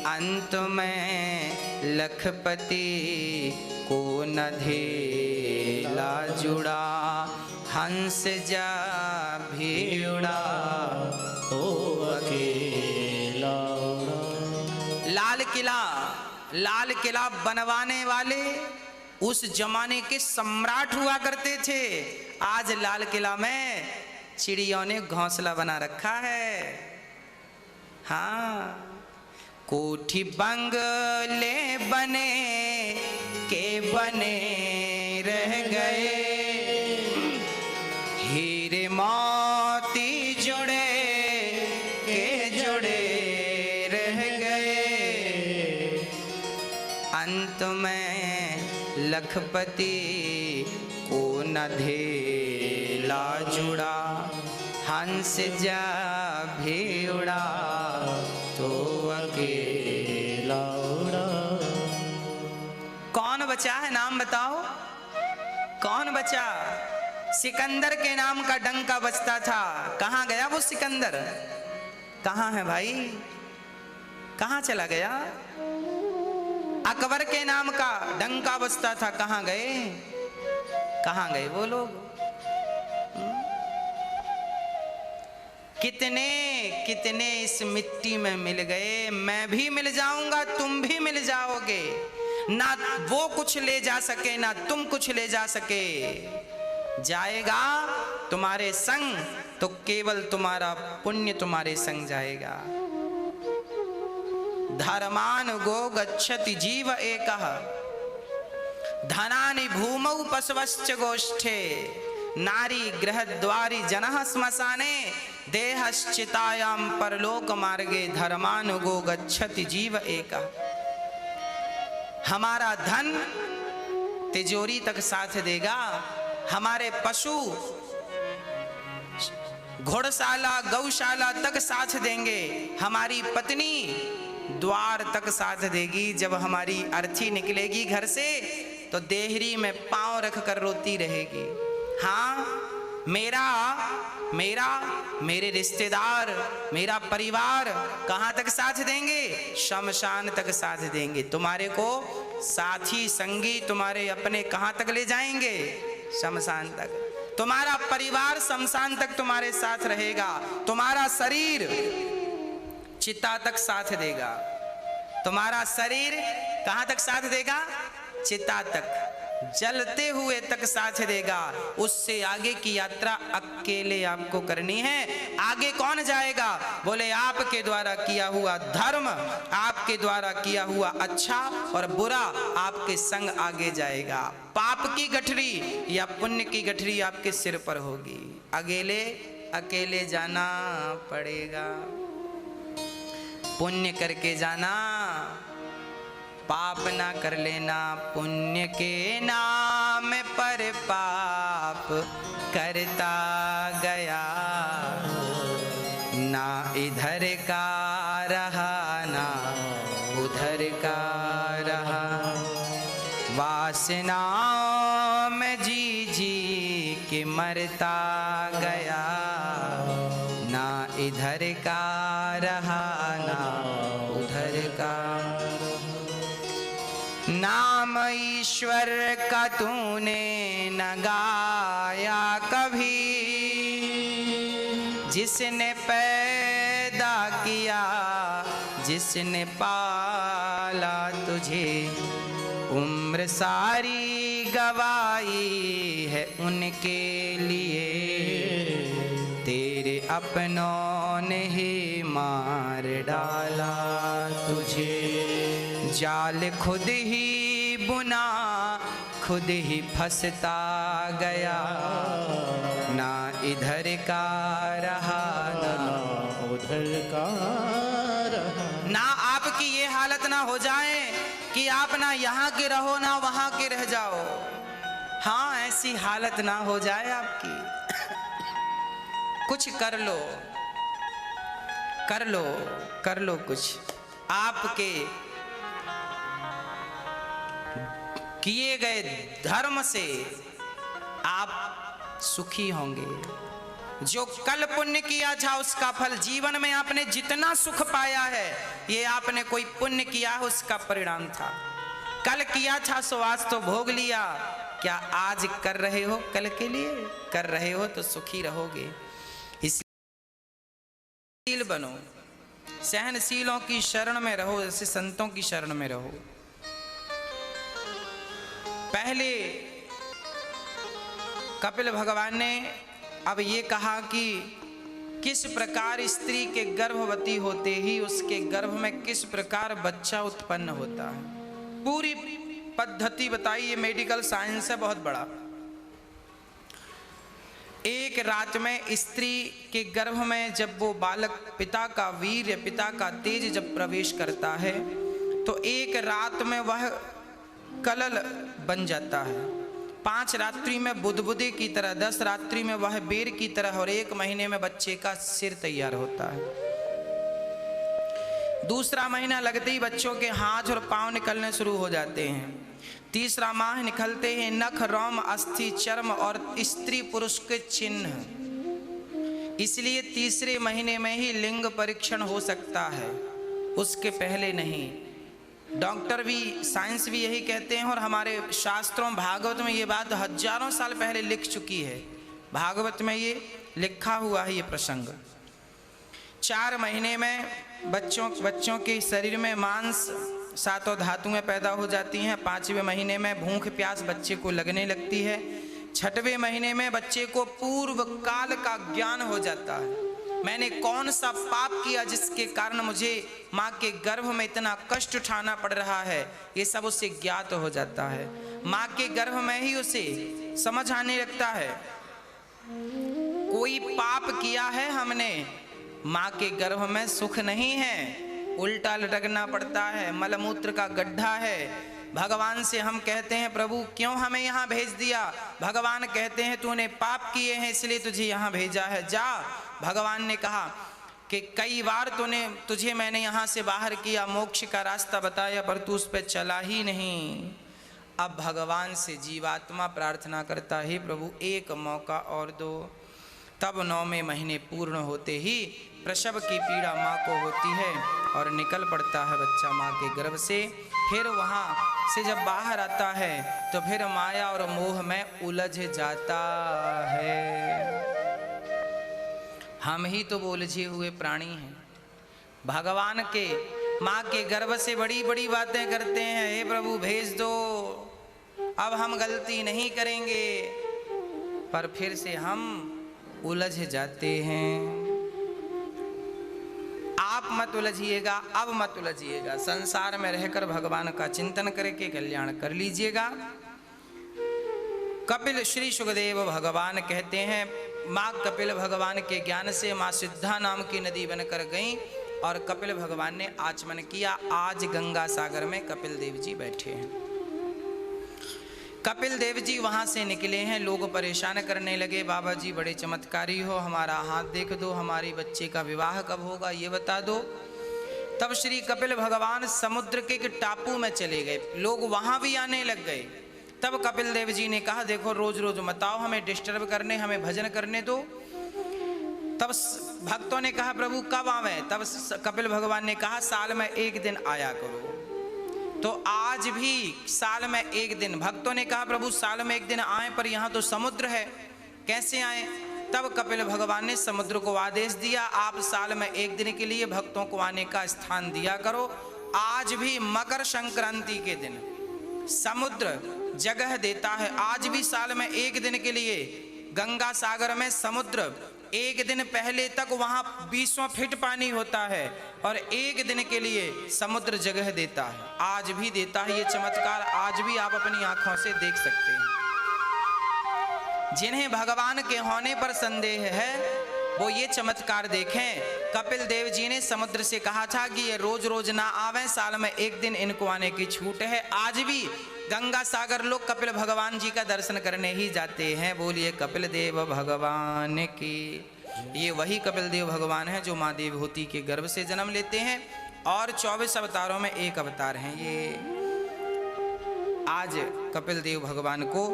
S1: अंत में लखपति को न धेला जुड़ा, हंस जा भी उड़ा तो अकेला उड़ा। लाल किला बनवाने वाले उस जमाने के सम्राट हुआ करते थे। आज लाल किला में चिड़ियों ने घोंसला बना रखा है। हाँ, कोठी बंगले बने के बने रह गए, हीरे मोती जुड़े के जुड़े रह गए। अंत में लखपति को न धेला जुड़ा, हंस जा भी उड़ा तो अकेला उड़ा। कौन बचा है, नाम बताओ, कौन बचा? सिकंदर के नाम का डंका बजता था, कहाँ गया वो सिकंदर? कहाँ है भाई, कहाँ चला गया? अकबर के नाम का डंका बजता था, कहाँ गए? कहाँ गए वो लोग? कितने कितने इस मिट्टी में मिल गए। मैं भी मिल जाऊंगा, तुम भी मिल जाओगे। ना वो कुछ ले जा सके, ना तुम कुछ ले जा सके। जाएगा तुम्हारे संग तो केवल तुम्हारा पुण्य तुम्हारे संग जाएगा। धर्मान गो गच्छति जीव एकः, धनानि भूमौ पशवश्च गोष्ठे, नारी गृहद्वारी जनः श्मशाने, देहश्चितायां परलोक मार्गे, धर्मान गो गच्छति जीव एकः। हमारा धन तिजोरी तक साथ देगा, हमारे पशु घोड़शाला गौशाला तक साथ देंगे, हमारी पत्नी द्वार तक साथ देगी। जब हमारी अर्थी निकलेगी घर से तो देहरी में पांव रख कर रोती रहेगी। हाँ, मेरा मेरा, मेरे रिश्तेदार, मेरा परिवार कहाँ तक साथ देंगे? शमशान तक साथ देंगे। तुम्हारे को साथी संगी तुम्हारे अपने कहाँ तक ले जाएंगे? शमशान तक। तुम्हारा परिवार शमशान तक तुम्हारे साथ रहेगा। तुम्हारा शरीर चिता तक साथ देगा। तुम्हारा शरीर कहाँ तक साथ देगा? चिता तक, जलते हुए तक साथ देगा। उससे आगे की यात्रा अकेले आपको करनी है। आगे कौन जाएगा? बोले आपके द्वारा किया हुआ धर्म, आपके द्वारा किया हुआ अच्छा और बुरा आपके संग आगे जाएगा। पाप की गठरी या पुण्य की गठरी आपके सिर पर होगी। अकेले अकेले जाना पड़ेगा। पुण्य करके जाना, पाप ना कर लेना। पुण्य के नाम पर पाप करता गया, ना इधर का रहा ना उधर का रहा। वासनाओं में जी जी के मरता गया, ना इधर का रहा ना उधर का। नाम ईश्वर का तूने न गाया कभी, जिसने पैदा किया जिसने पाला तुझे, उम्र सारी गवाई है उनके लिए। तेरे अपनों ने ही मार डाला तुझे। जाल खुद ही बुना खुद ही फंसता गया, ना इधर का रहा ना
S2: उधर का रहा।
S1: ना आपकी ये हालत ना हो जाए कि आप ना यहाँ के रहो ना वहाँ के रह जाओ। हाँ, ऐसी हालत ना हो जाए आपकी। कुछ कर लो, कर लो, कर लो कुछ। आपके किए गए धर्म से आप सुखी होंगे। जो कल पुण्य किया था उसका फल, जीवन में आपने जितना सुख पाया है ये आपने कोई पुण्य किया है उसका परिणाम था। कल किया था सो आज तो भोग लिया। क्या आज कर रहे हो कल के लिए? कर रहे हो तो सुखी रहोगे। इसलिए बनो, सहनशीलों की शरण में रहो, ऐसे संतों की शरण में रहो। पहले कपिल भगवान ने अब ये कहा कि किस प्रकार स्त्री के गर्भवती होते ही उसके गर्भ में किस प्रकार बच्चा उत्पन्न होता है। पूरी पद्धति बताई। ये मेडिकल साइंस है बहुत बड़ा। एक रात में स्त्री के गर्भ में जब वो बालक, पिता का वीर्य, पिता का तेज जब प्रवेश करता है तो एक रात में वह कलल बन जाता है। 5 रात्रि में बुदबुदे की तरह, 10 रात्रि में वह बेर की तरह और 1 महीने में बच्चे का सिर तैयार होता है। दूसरा महीना लगते ही बच्चों के हाथ और पांव निकलने शुरू हो जाते हैं। तीसरा माह निकलते हैं नख, रोम, अस्थि, चर्म और स्त्री पुरुष के चिन्ह। इसलिए तीसरे महीने में ही लिंग परीक्षण हो सकता है, उसके पहले नहीं। डॉक्टर भी, साइंस भी यही कहते हैं और हमारे शास्त्रों भागवत में ये बात हजारों साल पहले लिख चुकी है। भागवत में ये लिखा हुआ है ये प्रसंग। 4 महीने में बच्चों के शरीर में मांस, 7 धातुएं पैदा हो जाती हैं। 5वें महीने में भूख प्यास बच्चे को लगने लगती है। 6वें महीने में बच्चे को पूर्व काल का ज्ञान हो जाता है। मैंने कौन सा पाप किया जिसके कारण मुझे माँ के गर्भ में इतना कष्ट उठाना पड़ रहा है, ये सब उसे ज्ञात हो जाता है। माँ के गर्भ में ही उसे समझ आने लगता है कोई पाप किया है हमने। माँ के गर्भ में सुख नहीं है, उल्टा लटकना पड़ता है, मलमूत्र का गड्ढा है। भगवान से हम कहते हैं प्रभु क्यों हमें यहाँ भेज दिया? भगवान कहते हैं तूने पाप किए हैं इसलिए तुझे यहाँ भेजा है, जा। भगवान ने कहा कि कई बार तुझे मैंने यहाँ से बाहर किया, मोक्ष का रास्ता बताया, पर तू उस पर चला ही नहीं। अब भगवान से जीवात्मा प्रार्थना करता है प्रभु एक मौका और दो। तब 9वें महीने पूर्ण होते ही प्रसव की पीड़ा माँ को होती है और निकल पड़ता है बच्चा माँ के गर्भ से। फिर वहाँ से जब बाहर आता है तो फिर माया और मोह में उलझ जाता है। हम ही तो उलझे हुए प्राणी हैं। भगवान के माँ के गर्भ से बड़ी बड़ी बातें करते हैं, हे प्रभु भेज दो, अब हम गलती नहीं करेंगे, पर फिर से हम उलझ जाते हैं। आप मत उलझिएगा, अब मत उलझिएगा, संसार में रहकर भगवान का चिंतन करके कल्याण कर लीजिएगा। कपिल श्री सुखदेव भगवान कहते हैं, माँ कपिल भगवान के ज्ञान से माँ सिद्धा नाम की नदी बनकर गई और कपिल भगवान ने आचमन किया। आज गंगा सागर में कपिल देव जी बैठे हैं। कपिल देव जी वहां से निकले हैं। लोग परेशान करने लगे, बाबा जी बड़े चमत्कारी हो, हमारा हाथ देख दो, हमारी बच्चे का विवाह कब होगा ये बता दो। तब श्री कपिल भगवान समुद्र के एक टापू में चले गए। लोग वहां भी आने लग गए। तब कपिल देव जी ने कहा, देखो रोज रोज मत आओ, हमें डिस्टर्ब करने, हमें भजन करने दो। तब भक्तों ने कहा, प्रभु कब आवे? तब कपिल भगवान ने कहा, साल में एक दिन आया करो। तो आज भी साल में एक दिन। भक्तों ने कहा, प्रभु साल में एक दिन आए, पर यहाँ तो समुद्र है, कैसे आए? तब कपिल भगवान ने समुद्र को आदेश दिया, आप साल में एक दिन के लिए भक्तों को आने का स्थान दिया करो। आज भी मकर संक्रांति के दिन समुद्र जगह देता है। आज भी साल में एक दिन के लिए गंगा सागर में समुद्र, एक दिन पहले तक वहां 20 फीट पानी होता है और एक दिन के लिए समुद्र जगह देता है। आज भी देता है ये चमत्कार, आज भी आप अपनी आंखों से देख सकते हैं। जिन्हें भगवान के होने पर संदेह है वो ये चमत्कार देखें। कपिल देव जी ने समुद्र से कहा था कि ये रोज रोज ना आवे, साल में एक दिन इनको आने की छूट है। आज भी गंगा सागर लोग कपिल भगवान जी का दर्शन करने ही जाते हैं। बोलिए कपिल देव भगवान की। ये वही कपिल देव भगवान है जो माँ देवहूति के गर्भ से जन्म लेते हैं और 24 अवतारों में एक अवतार हैं ये। आज कपिल देव भगवान को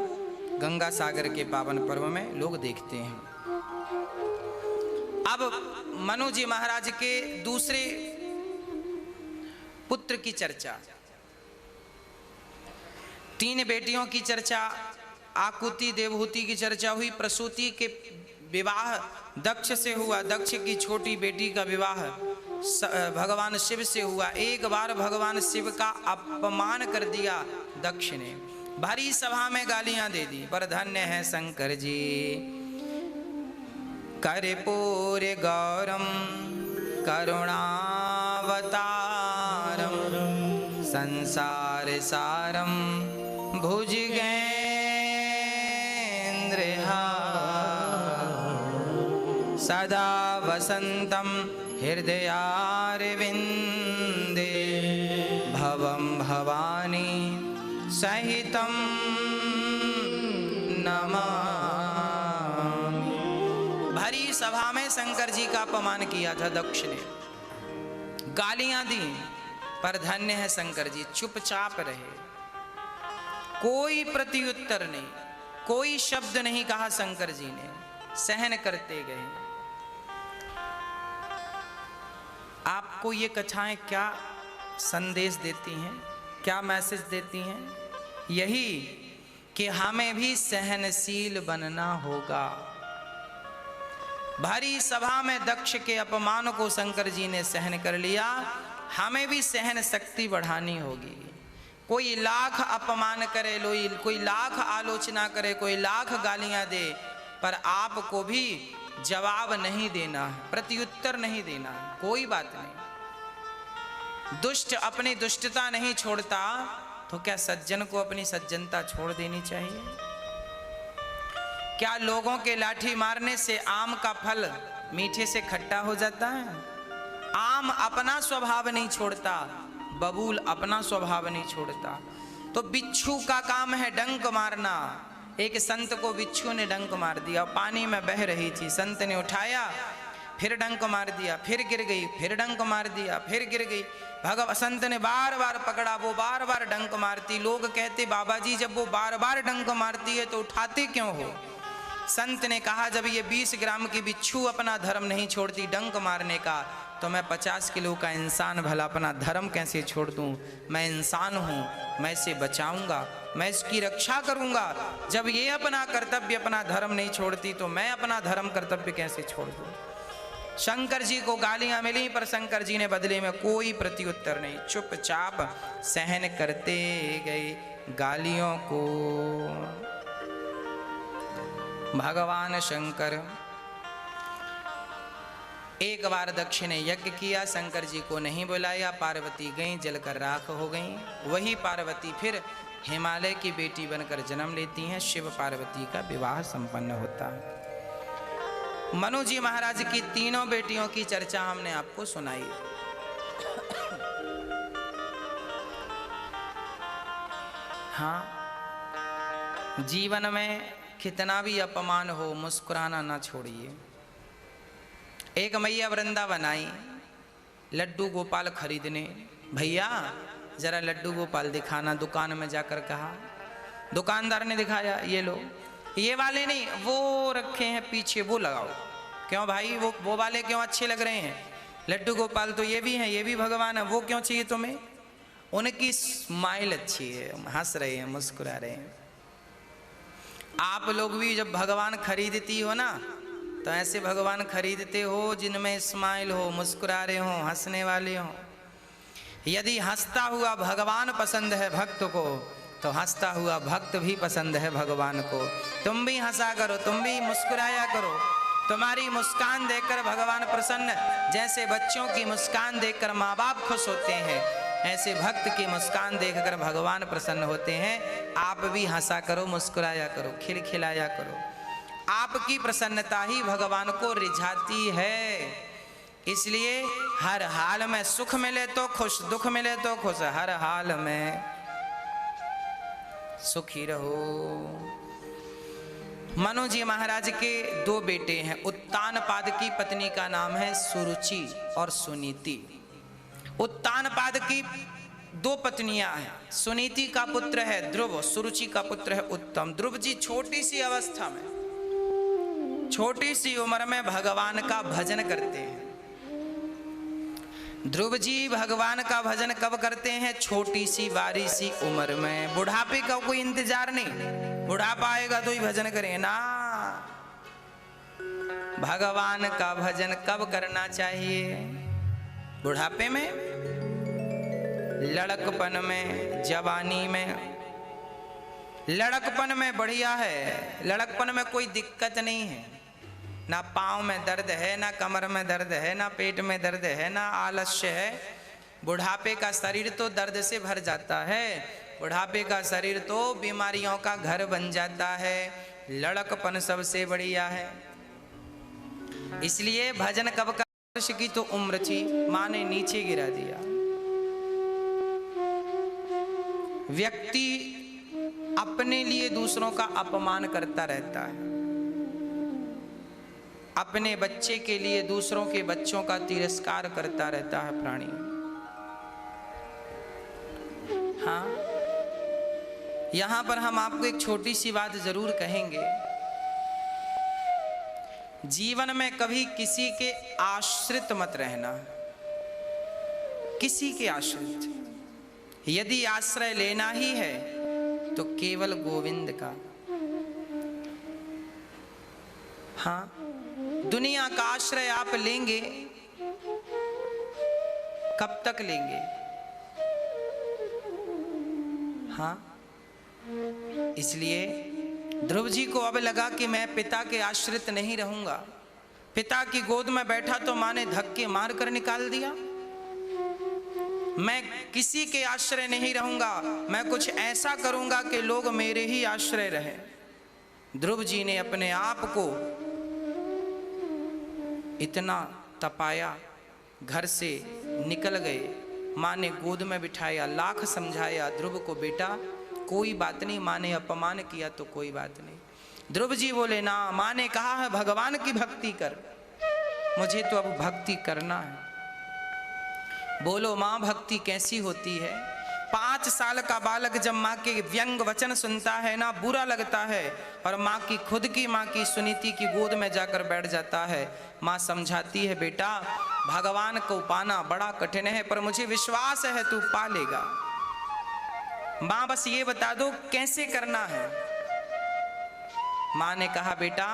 S1: गंगा सागर के पावन पर्व में लोग देखते हैं। अब मनु जी महाराज के दूसरे पुत्र की चर्चा, 3 बेटियों की चर्चा, आकुति देवहूति की चर्चा हुई। प्रसूति के विवाह दक्ष से हुआ, दक्ष की छोटी बेटी का विवाह भगवान शिव से हुआ। एक बार भगवान शिव का अपमान कर दिया दक्ष ने, भरी सभा में गालियां दे दी। पर धन्य है शंकर जी, कर्पूर गौरम करुणावतारम संसार सारम भुजगेन्द्रहारम सदा वसंतम हृदयारविंदे भवम भवानी सहितम नमामि। भरी सभा में शंकर जी का अपमान किया था दक्ष ने, गालियां दी, पर धन्य है शंकर जी चुपचाप रहे, कोई प्रत्युत्तर नहीं, कोई शब्द नहीं कहा शंकर जी ने, सहन करते गए। आपको ये कथाएं क्या संदेश देती हैं, क्या मैसेज देती हैं? यही कि हमें भी सहनशील बनना होगा। भारी सभा में दक्ष के अपमान को शंकर जी ने सहन कर लिया, हमें भी सहन शक्ति बढ़ानी होगी। कोई लाख अपमान करे, कोई लाख आलोचना करे, कोई लाख गालियां दे, पर आपको भी जवाब नहीं देना है, प्रत्युत्तर नहीं देना है। कोई बात नहीं, दुष्ट अपनी दुष्टता नहीं छोड़ता तो क्या सज्जन को अपनी सज्जनता छोड़ देनी चाहिए? क्या लोगों के लाठी मारने से आम का फल मीठे से खट्टा हो जाता है? आम अपना स्वभाव नहीं छोड़ता, बबूल अपना स्वभाव नहीं छोड़ता। तो बिच्छू का काम है डंक मारना। एक संत को बिच्छू ने डंक मार दिया, पानी में बह रही थी, संत ने उठाया, फिर डंक मार दिया, फिर गिर गई, फिर डंक मार दिया, फिर गिर गई। संत ने बार बार पकड़ा, वो बार बार डंक मारती। लोग कहते, बाबा जी जब वो बार बार डंक मारती है तो उठाते क्यों हो? संत ने कहा जब ये 20 ग्राम की बिच्छू अपना धर्म नहीं छोड़ती डंक मारने का, तो मैं 50 किलो का इंसान भला अपना धर्म कैसे छोड़ दूं? मैं इंसान हूं, मैं इसे बचाऊंगा, मैं इसकी रक्षा करूंगा। जब ये अपना कर्तव्य अपना धर्म नहीं छोड़ती तो मैं अपना धर्म कर्तव्य कैसे छोड़ दूं? शंकर जी को गालियां मिली, पर शंकर जी ने बदले में कोई प्रत्युत्तर नहीं, चुपचाप सहन करते गए गालियों को। भगवान शंकर एक बार दक्ष ने यज्ञ किया, शंकर जी को नहीं बुलाया, पार्वती गईं, जलकर राख हो गईं। वही पार्वती फिर हिमालय की बेटी बनकर जन्म लेती हैं, शिव पार्वती का विवाह संपन्न होता है। मनु जी महाराज की तीनों बेटियों की चर्चा हमने आपको सुनाई। हाँ, जीवन में कितना भी अपमान हो मुस्कुराना ना छोड़िए। एक मैया वृंदावन आई लड्डू गोपाल खरीदने, भैया जरा लड्डू गोपाल दिखाना। दुकान में जाकर कहा, दुकानदार ने दिखाया, ये लो। ये वाले नहीं, वो रखे हैं पीछे, वो लगाओ। क्यों भाई, वो वाले क्यों अच्छे लग रहे हैं? लड्डू गोपाल तो ये भी हैं, ये भी भगवान है, वो क्यों चाहिए तुम्हें? उनकी स्माइल अच्छी है, हंस रहे हैं, मुस्कुरा रहे हैं। आप लोग भी जब भगवान खरीदती हो ना, तो ऐसे भगवान खरीदते हो जिनमें स्माइल हो, मुस्कुरा रहे हो, हंसने वाले हो। यदि हंसता हुआ भगवान पसंद है भक्त को, तो हंसता हुआ भक्त भी पसंद है भगवान को। तुम भी हंसा करो, तुम भी मुस्कुराया करो। तुम्हारी मुस्कान देखकर भगवान प्रसन्न, जैसे बच्चों की मुस्कान देखकर माँ बाप खुश होते हैं, ऐसे भक्त की मुस्कान देखकर भगवान प्रसन्न होते हैं। आप भी हंसा करो, मुस्कुराया करो, खिलखिलाया करो। आपकी प्रसन्नता ही भगवान को रिझाती है। इसलिए हर हाल में सुख मिले तो खुश, दुख मिले तो खुश, हर हाल में सुखी रहो। मनु जी महाराज के दो बेटे हैं। उत्तानपाद की पत्नी का नाम है सुरुचि और सुनीति। उत्तानपाद की दो पत्नियां हैं। सुनीति का पुत्र है ध्रुव, सुरुचि का पुत्र है उत्तम। ध्रुव जी छोटी सी अवस्था में, छोटी सी उम्र में भगवान का भजन करते हैं। ध्रुव जी भगवान का भजन कब करते हैं? छोटी सी बारी सी उम्र में। बुढ़ापे का कोई इंतजार नहीं, बुढ़ापा आएगा तो ही भजन करें ना। भगवान का भजन कब करना चाहिए? बुढ़ापे में, लड़कपन में, जवानी में। लड़कपन में बढ़िया है, लड़कपन में कोई दिक्कत नहीं है, ना पाँव में दर्द है, ना कमर में दर्द है, ना पेट में दर्द है, ना आलस्य है। बुढ़ापे का शरीर तो दर्द से भर जाता है, बुढ़ापे का शरीर तो बीमारियों का घर बन जाता है। लड़कपन सबसे बढ़िया है। इसलिए भजन कब का? वर्ष की तो उम्र थी, माँ ने नीचे गिरा दिया। व्यक्ति अपने लिए दूसरों का अपमान करता रहता है, अपने बच्चे के लिए दूसरों के बच्चों का तिरस्कार करता रहता है प्राणी। हाँ, यहां पर हम आपको एक छोटी सी बात जरूर कहेंगे। जीवन में कभी किसी के आश्रित मत रहना, किसी के आश्रित। यदि आश्रय लेना ही है तो केवल गोविंद का। हाँ, दुनिया का आश्रय आप लेंगे, कब तक लेंगे? हाँ, इसलिए ध्रुव जी को अब लगा कि मैं पिता के आश्रित नहीं रहूंगा। पिता की गोद में बैठा तो माँ ने धक्के मार कर निकाल दिया। मैं किसी के आश्रय नहीं रहूंगा, मैं कुछ ऐसा करूंगा कि लोग मेरे ही आश्रय रहे। ध्रुव जी ने अपने आप को इतना तपाया, घर से निकल गए। माँ ने गोद में बिठाया, लाख समझाया ध्रुव को, बेटा कोई बात नहीं, माँ ने अपमान किया तो कोई बात नहीं। ध्रुव जी बोले ना, माँ ने कहा है भगवान की भक्ति कर, मुझे तो अब भक्ति करना है। बोलो माँ, भक्ति कैसी होती है? 5 साल का बालक जब माँ के व्यंग वचन सुनता है ना, बुरा लगता है, और माँ की खुद की माँ की सुनीति की गोद में जाकर बैठ जाता है। माँ समझाती है, बेटा भगवान को पाना बड़ा कठिन है, पर मुझे विश्वास है तू पा लेगा। माँ बस ये बता दो कैसे करना है। माँ ने कहा, बेटा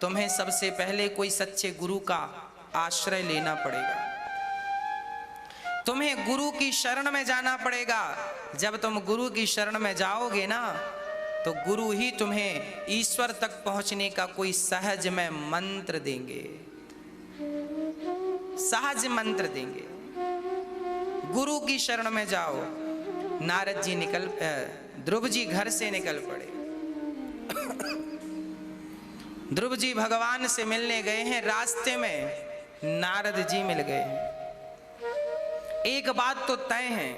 S1: तुम्हें सबसे पहले कोई सच्चे गुरु का आश्रय लेना पड़ेगा, तुम्हें गुरु की शरण में जाना पड़ेगा। जब तुम गुरु की शरण में जाओगे ना, तो गुरु ही तुम्हें ईश्वर तक पहुंचने का कोई सहज में मंत्र देंगे, सहज मंत्र देंगे। गुरु की शरण में जाओ। नारद जी ध्रुव जी घर से निकल पड़े। ध्रुव जी भगवान से मिलने गए हैं, रास्ते में नारद जी मिल गए। एक बात तो तय है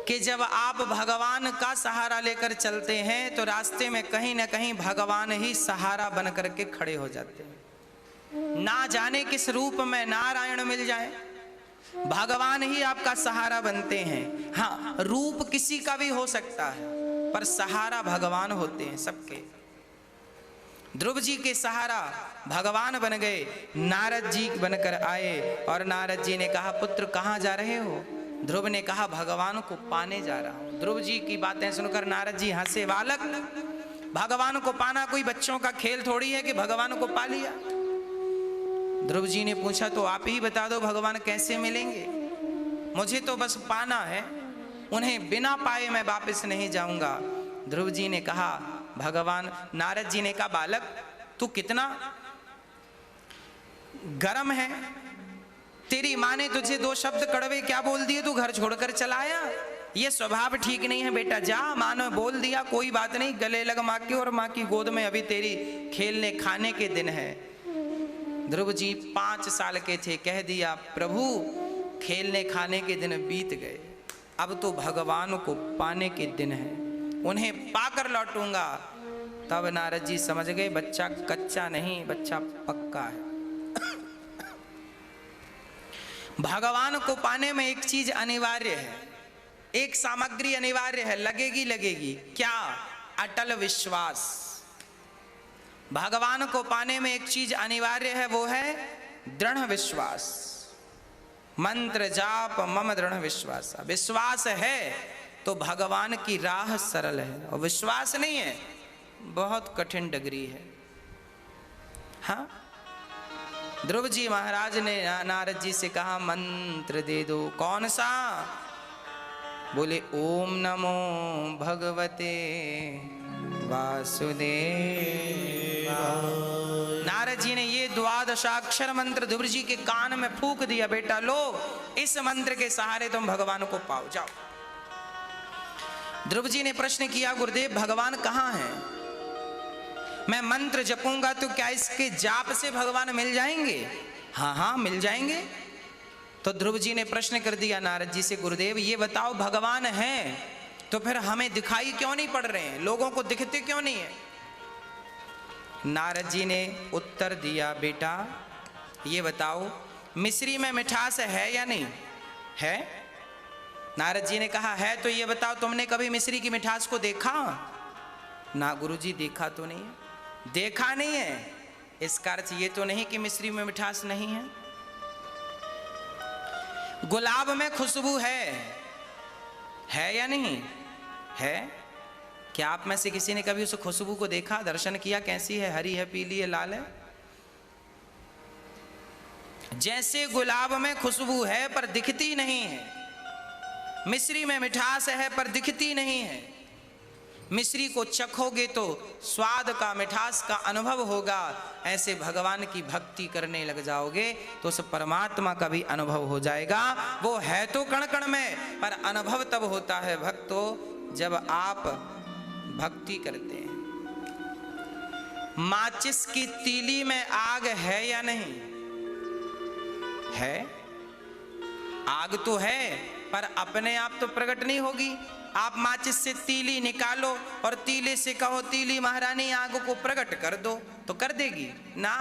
S1: कि जब आप भगवान का सहारा लेकर चलते हैं तो रास्ते में कहीं ना कहीं भगवान ही सहारा बन करके खड़े हो जाते हैं। ना जाने किस रूप में नारायण मिल जाए, भगवान ही आपका सहारा बनते हैं। हाँ, रूप किसी का भी हो सकता है, पर सहारा भगवान होते हैं सबके। ध्रुव जी के सहारा भगवान बन गए, नारद जी बनकर आए। और नारद जी ने कहा, पुत्र कहाँ जा रहे हो? ध्रुव ने कहा, भगवान को पाने जा रहा हूं। ध्रुव जी की बातें सुनकर नारद जी हंसे। बालक, भगवान को पाना कोई बच्चों का खेल थोड़ी है कि भगवान को पा लिया। ध्रुव जी ने पूछा, तो आप ही बता दो भगवान कैसे मिलेंगे? मुझे तो बस पाना है, उन्हें बिना पाए मैं वापस नहीं जाऊंगा। ध्रुव जी ने कहा, भगवान, नारद जी ने कहा, बालक तू कितना गरम है, तेरी माँ ने तुझे 2 शब्द कड़वे क्या बोल दिए, तू घर छोड़कर चला आया? ये स्वभाव ठीक नहीं है बेटा। जा, माँ ने बोल दिया, कोई बात नहीं, गले लग माँ के, और माँ की गोद में अभी तेरी खेलने खाने के दिन है। ध्रुव जी 5 साल के थे, कह दिया, प्रभु खेलने खाने के दिन बीत गए, अब तो भगवान को पाने के दिन है, उन्हें पाकर लौटूंगा। तब नारद जी समझ गए, बच्चा कच्चा नहीं, बच्चा पक्का है। भगवान को पाने में एक चीज अनिवार्य है, एक सामग्री अनिवार्य है, लगेगी लगेगी। क्या? अटल विश्वास। भगवान को पाने में एक चीज अनिवार्य है, वो है दृढ़ विश्वास। मंत्र जाप मम दृढ़ विश्वास। विश्वास है तो भगवान की राह सरल है, और विश्वास नहीं है बहुत कठिन डगरी है। हाँ, ध्रुव जी महाराज ने नारद जी से कहा, मंत्र दे दो। कौन सा? बोले, ओम नमो भगवते वासुदेव। नारद जी ने ये 12 मंत्र ध्रुव जी के कान में फूंक दिया, बेटा लो, इस मंत्र के सहारे तुम भगवान को पाओ, जाओ। ध्रुव जी ने प्रश्न किया, गुरुदेव भगवान कहाँ हैं? मैं मंत्र जपूंगा तो क्या इसके जाप से भगवान मिल जाएंगे? हाँ हाँ मिल जाएंगे। तो ध्रुव जी ने प्रश्न कर दिया नारद जी से, गुरुदेव ये बताओ भगवान हैं तो फिर हमें दिखाई क्यों नहीं पड़ रहे हैं, लोगों को दिखते क्यों नहीं है? नारद जी ने उत्तर दिया, बेटा ये बताओ मिश्री में मिठास है या नहीं है? नारद जी ने कहा, है तो ये बताओ तुमने कभी मिश्री की मिठास को देखा? ना गुरुजी देखा तो नहीं है। देखा नहीं है इसका अर्थ ये तो नहीं कि मिश्री में मिठास नहीं है। गुलाब में खुशबू है या नहीं है? क्या आप में से किसी ने कभी उस खुशबू को देखा, दर्शन किया? कैसी है? हरी है, पीली है, लाल है? जैसे गुलाब में खुशबू है पर दिखती नहीं है, मिश्री में मिठास है पर दिखती नहीं है। मिश्री को चखोगे तो स्वाद का, मिठास का अनुभव होगा। ऐसे भगवान की भक्ति करने लग जाओगे तो उस परमात्मा का भी अनुभव हो जाएगा। वो है तो कण कण में, पर अनुभव तब होता है भक्तों जब आप भक्ति करते हैं। माचिस की तीली में आग है या नहीं है? आग तो है पर अपने आप तो प्रकट नहीं होगी। आप माचिस से तीली निकालो और तीले से कहो, तीली महारानी आग को प्रकट कर दो, तो कर देगी ना?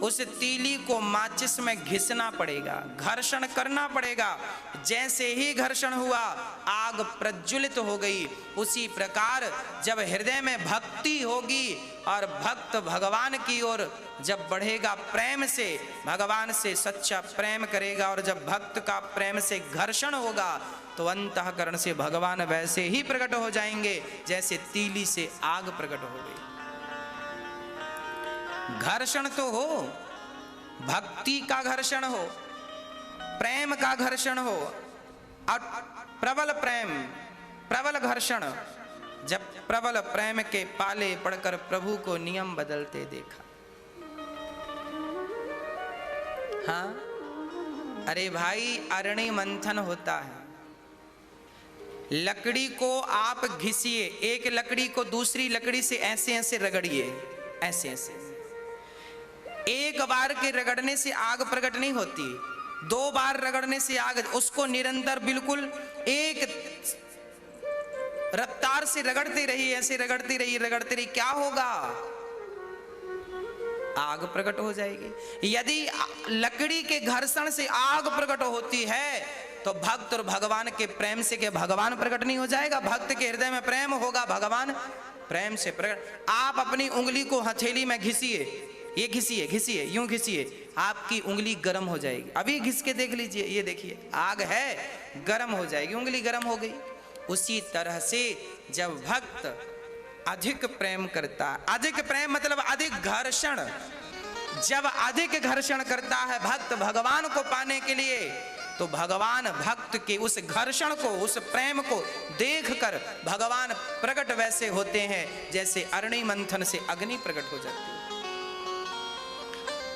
S1: उस तीली को माचिस में घिसना पड़ेगा, घर्षण करना पड़ेगा। जैसे ही घर्षण हुआ आग प्रज्वलित हो गई। उसी प्रकार जब हृदय में भक्ति होगी और भक्त भगवान की ओर जब बढ़ेगा, प्रेम से भगवान से सच्चा प्रेम करेगा, और जब भक्त का प्रेम से घर्षण होगा तो अंतःकरण से भगवान वैसे ही प्रकट हो जाएंगे जैसे तीली से आग प्रकट हो गई। घर्षण तो हो, भक्ति का घर्षण हो, प्रेम का घर्षण हो, और प्रबल प्रेम, प्रबल घर्षण। जब प्रबल प्रेम के पाले पड़कर प्रभु को नियम बदलते देखा। हाँ, अरे भाई, अरणि मंथन होता है। लकड़ी को आप घिसिए, एक लकड़ी को दूसरी लकड़ी से ऐसे ऐसे रगड़िए, ऐसे ऐसे। एक बार के रगड़ने से आग प्रकट नहीं होती, 2 बार रगड़ने से आग, उसको निरंतर बिल्कुल एक रफ्तार से रगड़ते रहिए, ऐसे रगड़ते रहिए, रगड़ते रहिए, क्या होगा? आग प्रकट हो जाएगी। यदि लकड़ी के घर्षण से आग प्रकट होती है तो भक्त और भगवान के प्रेम से क्या भगवान प्रकट नहीं हो जाएगा? भक्त के हृदय में प्रेम होगा, भगवान प्रेम से प्रकट। आप अपनी उंगली को हथेली में घिसिए, ये घिसिए, घिसिए, यूं घिसिए, आपकी उंगली गर्म हो जाएगी। अभी घिस के देख लीजिए, ये देखिए, आग है, गर्म हो जाएगी, उंगली गर्म हो गई। उसी तरह से जब भक्त अधिक प्रेम करता है, अधिक प्रेम मतलब अधिक घर्षण, जब अधिक घर्षण करता है भक्त भगवान को पाने के लिए, तो भगवान भक्त के उस घर्षण को, उस प्रेम को देखकर भगवान प्रकट वैसे होते हैं जैसे अरणि मंथन से अग्नि प्रकट हो जाती है,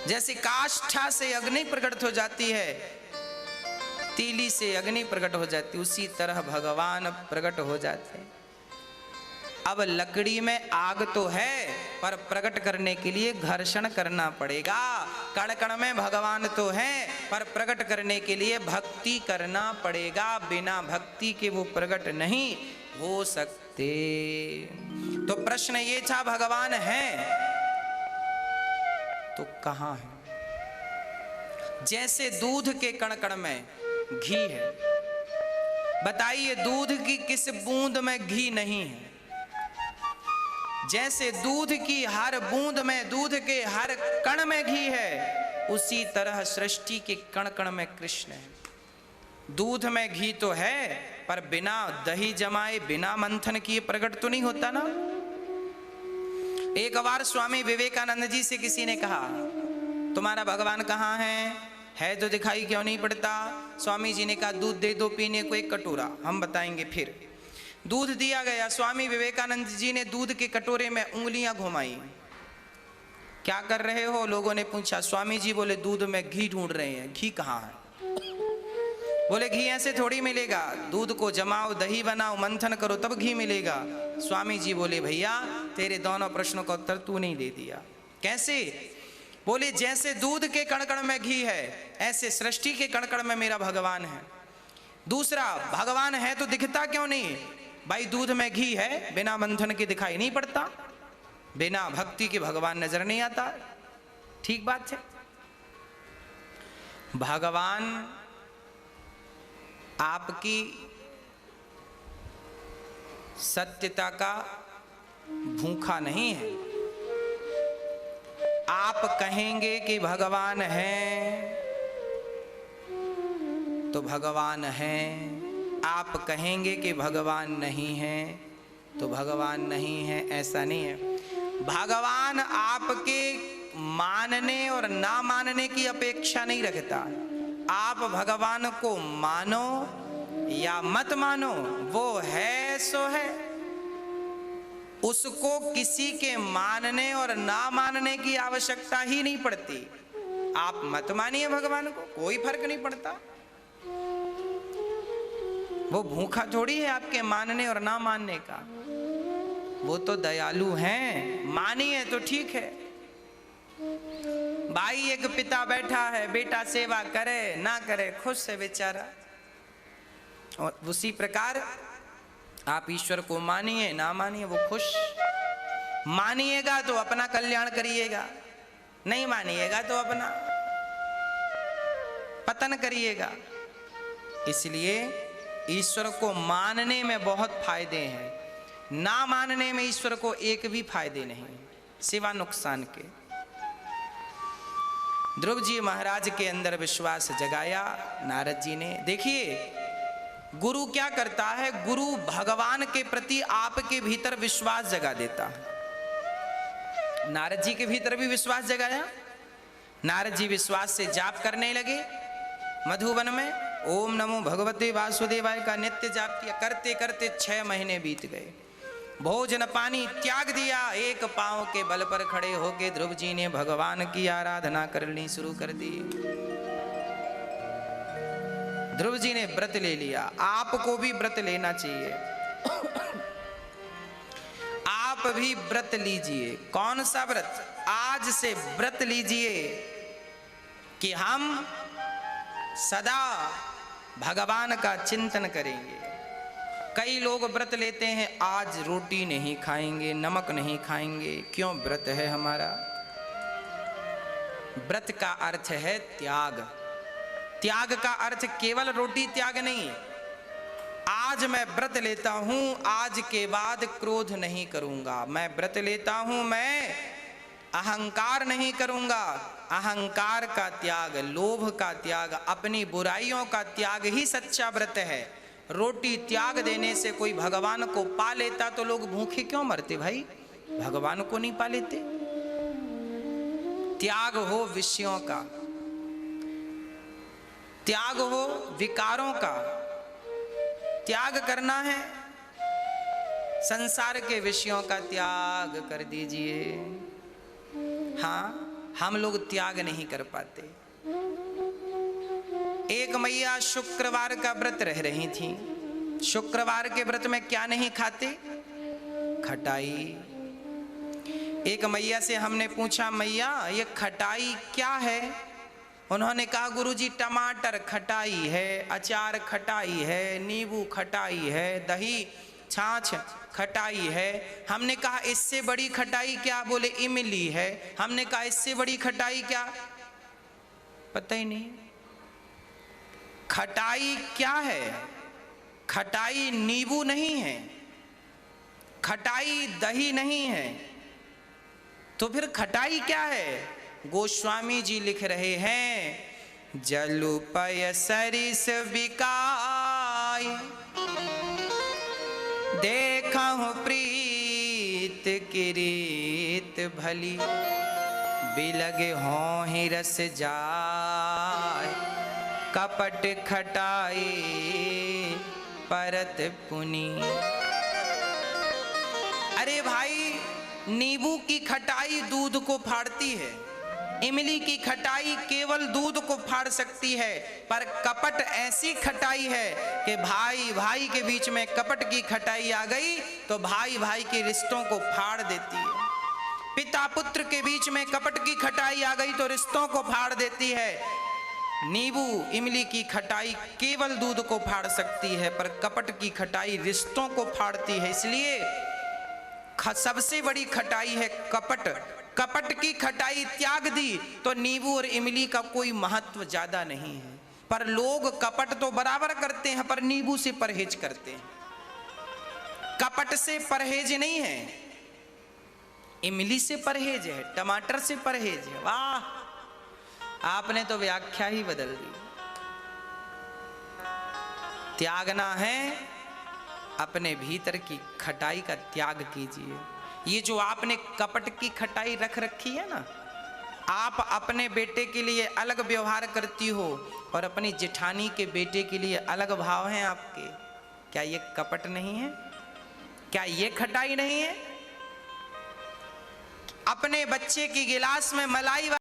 S1: जैसे काष्ठा से अग्नि प्रकट हो जाती है, तीली से अग्नि प्रकट हो जाती, उसी तरह भगवान प्रकट हो जाते हैं। अब लकड़ी में आग तो है, पर प्रकट करने के लिए घर्षण करना पड़ेगा। कण कण में भगवान तो है, पर प्रकट करने के लिए भक्ति करना पड़ेगा। बिना भक्ति के वो प्रकट नहीं हो सकते। तो प्रश्न ये था, भगवान है तो कहां है? जैसे दूध के कण कण में घी है, बताइए दूध की किस बूंद में घी नहीं है? जैसे दूध की हर बूंद में, दूध के हर कण में घी है, उसी तरह सृष्टि के कण कण में कृष्ण है। दूध में घी तो है, पर बिना दही जमाए, बिना मंथन किए प्रकट तो नहीं होता ना। एक बार स्वामी विवेकानंद जी से किसी ने कहा, तुम्हारा भगवान कहाँ है तो दिखाई क्यों नहीं पड़ता? स्वामी जी ने कहा, दूध दे दो पीने को 1 कटोरा, हम बताएंगे। फिर दूध दिया गया, स्वामी विवेकानंद जी ने दूध के कटोरे में उंगलियां घुमाई। क्या कर रहे हो? लोगों ने पूछा। स्वामी जी बोले, दूध में घी ढूंढ रहे हैं। घी कहाँ है? बोले, घी ऐसे थोड़ी मिलेगा, दूध को जमाओ, दही बनाओ, मंथन करो तब घी मिलेगा। स्वामी जी बोले, भैया तेरे दोनों प्रश्नों का उत्तर तू नहीं दे दिया। कैसे? बोले, जैसे दूध के कण कण में घी है, ऐसे सृष्टि के कण कण में मेरा भगवान है। दूसरा, भगवान है तो दिखता क्यों नहीं? भाई दूध में घी है, बिना मंथन के दिखाई नहीं पड़ता, बिना भक्ति के भगवान नजर नहीं आता। ठीक बात है। भगवान आपकी सत्यता का भूखा नहीं है। आप कहेंगे कि भगवान है तो भगवान है, आप कहेंगे कि भगवान नहीं है तो भगवान नहीं है, ऐसा नहीं है। भगवान आपके मानने और ना मानने की अपेक्षा नहीं रखता। आप भगवान को मानो या मत मानो, वो है सो है। उसको किसी के मानने और ना मानने की आवश्यकता ही नहीं पड़ती। आप मत मानिए भगवान को, कोई फर्क नहीं पड़ता। वो भूखा थोड़ी है आपके मानने और ना मानने का, वो तो दयालु हैं। मानिए तो ठीक है। भाई एक पिता बैठा है, बेटा सेवा करे ना करे खुश है बेचारा। और उसी प्रकार आप ईश्वर को मानिए ना मानिए वो खुश। मानिएगा तो अपना कल्याण करिएगा, नहीं मानिएगा तो अपना पतन करिएगा। इसलिए ईश्वर को मानने में बहुत फायदे हैं, ना मानने में ईश्वर को एक भी फायदे नहीं सिवा नुकसान के। ध्रुव जी महाराज के अंदर विश्वास जगाया नारद जी ने। देखिए गुरु क्या करता है, गुरु भगवान के प्रति आपके भीतर विश्वास जगा देता है। नारद जी के भीतर भी विश्वास जगाया। नारद जी विश्वास से जाप करने लगे मधुवन में। ओम नमो भगवते वासुदेवाय का नित्य जाप किया। करते करते 6 महीने बीत गए। भोजन पानी त्याग दिया। एक पांव के बल पर खड़े होके ध्रुव जी ने भगवान की आराधना करनी शुरू कर दी। ध्रुव जी ने व्रत ले लिया। आपको भी व्रत लेना चाहिए। आप भी व्रत लीजिए। कौन सा व्रत? आज से व्रत लीजिए कि हम सदा भगवान का चिंतन करेंगे। कई लोग व्रत लेते हैं, आज रोटी नहीं खाएंगे, नमक नहीं खाएंगे। क्यों? व्रत है हमारा। व्रत का अर्थ है त्याग। त्याग का अर्थ केवल रोटी त्याग नहीं। आज मैं व्रत लेता हूं, आज के बाद क्रोध नहीं करूंगा। मैं व्रत लेता हूं, मैं अहंकार नहीं करूंगा। अहंकार का त्याग, लोभ का त्याग, अपनी बुराइयों का त्याग ही सच्चा व्रत है। रोटी त्याग देने से कोई भगवान को पा लेता तो लोग भूखे क्यों मरते भाई? भगवान को नहीं पा लेते। त्याग हो विषयों का, त्याग हो विकारों का। त्याग करना है, संसार के विषयों का त्याग कर दीजिए। हाँ, हम लोग त्याग नहीं कर पाते। एक मैया शुक्रवार का व्रत रह रही थी। शुक्रवार के व्रत में क्या नहीं खाते? खटाई। एक मैया से हमने पूछा, मैया ये खटाई क्या है? उन्होंने कहा, गुरुजी टमाटर खटाई है, अचार खटाई है, नींबू खटाई है, दही छाछ खटाई है। हमने कहा इससे बड़ी खटाई क्या? बोले इमली है। हमने कहा इससे बड़ी खटाई क्या? पता ही नहीं। खटाई क्या है? खटाई नींबू नहीं है, खटाई दही नहीं है, तो फिर खटाई क्या है? गोस्वामी जी लिख रहे हैं, जलुपय सरिस बिकाय देखहु प्रीत किरीत भली बिलगे हों ही रस जाय कपट खटाई परत पुनी। अरे भाई, नींबू की खटाई दूध को फाड़ती है, इमली की खटाई केवल दूध को फाड़ सकती है, पर कपट ऐसी खटाई है कि भाई भाई के बीच में कपट की खटाई आ गई तो भाई भाई के रिश्तों को फाड़ देती है। पिता पुत्र के बीच में कपट की खटाई आ गई तो रिश्तों को फाड़ देती है। नींबू इमली की खटाई केवल दूध को फाड़ सकती है, पर कपट की खटाई रिश्तों को फाड़ती है। इसलिए सबसे बड़ी खटाई है कपट। कपट की खटाई त्याग दी तो नींबू और इमली का कोई महत्व ज्यादा नहीं है। पर लोग कपट तो बराबर करते हैं, पर नींबू से परहेज करते हैं। कपट से परहेज नहीं है, इमली से परहेज है, टमाटर से परहेज है। वाह, आपने तो व्याख्या ही बदल दी। त्यागना है, अपने भीतर की खटाई का त्याग कीजिए। ये जो आपने कपट की खटाई रख रखी है ना, आप अपने बेटे के लिए अलग व्यवहार करती हो और अपनी जेठानी के बेटे के लिए अलग भाव हैं आपके। क्या ये कपट नहीं है? क्या ये खटाई नहीं है? अपने बच्चे की गिलास में मलाई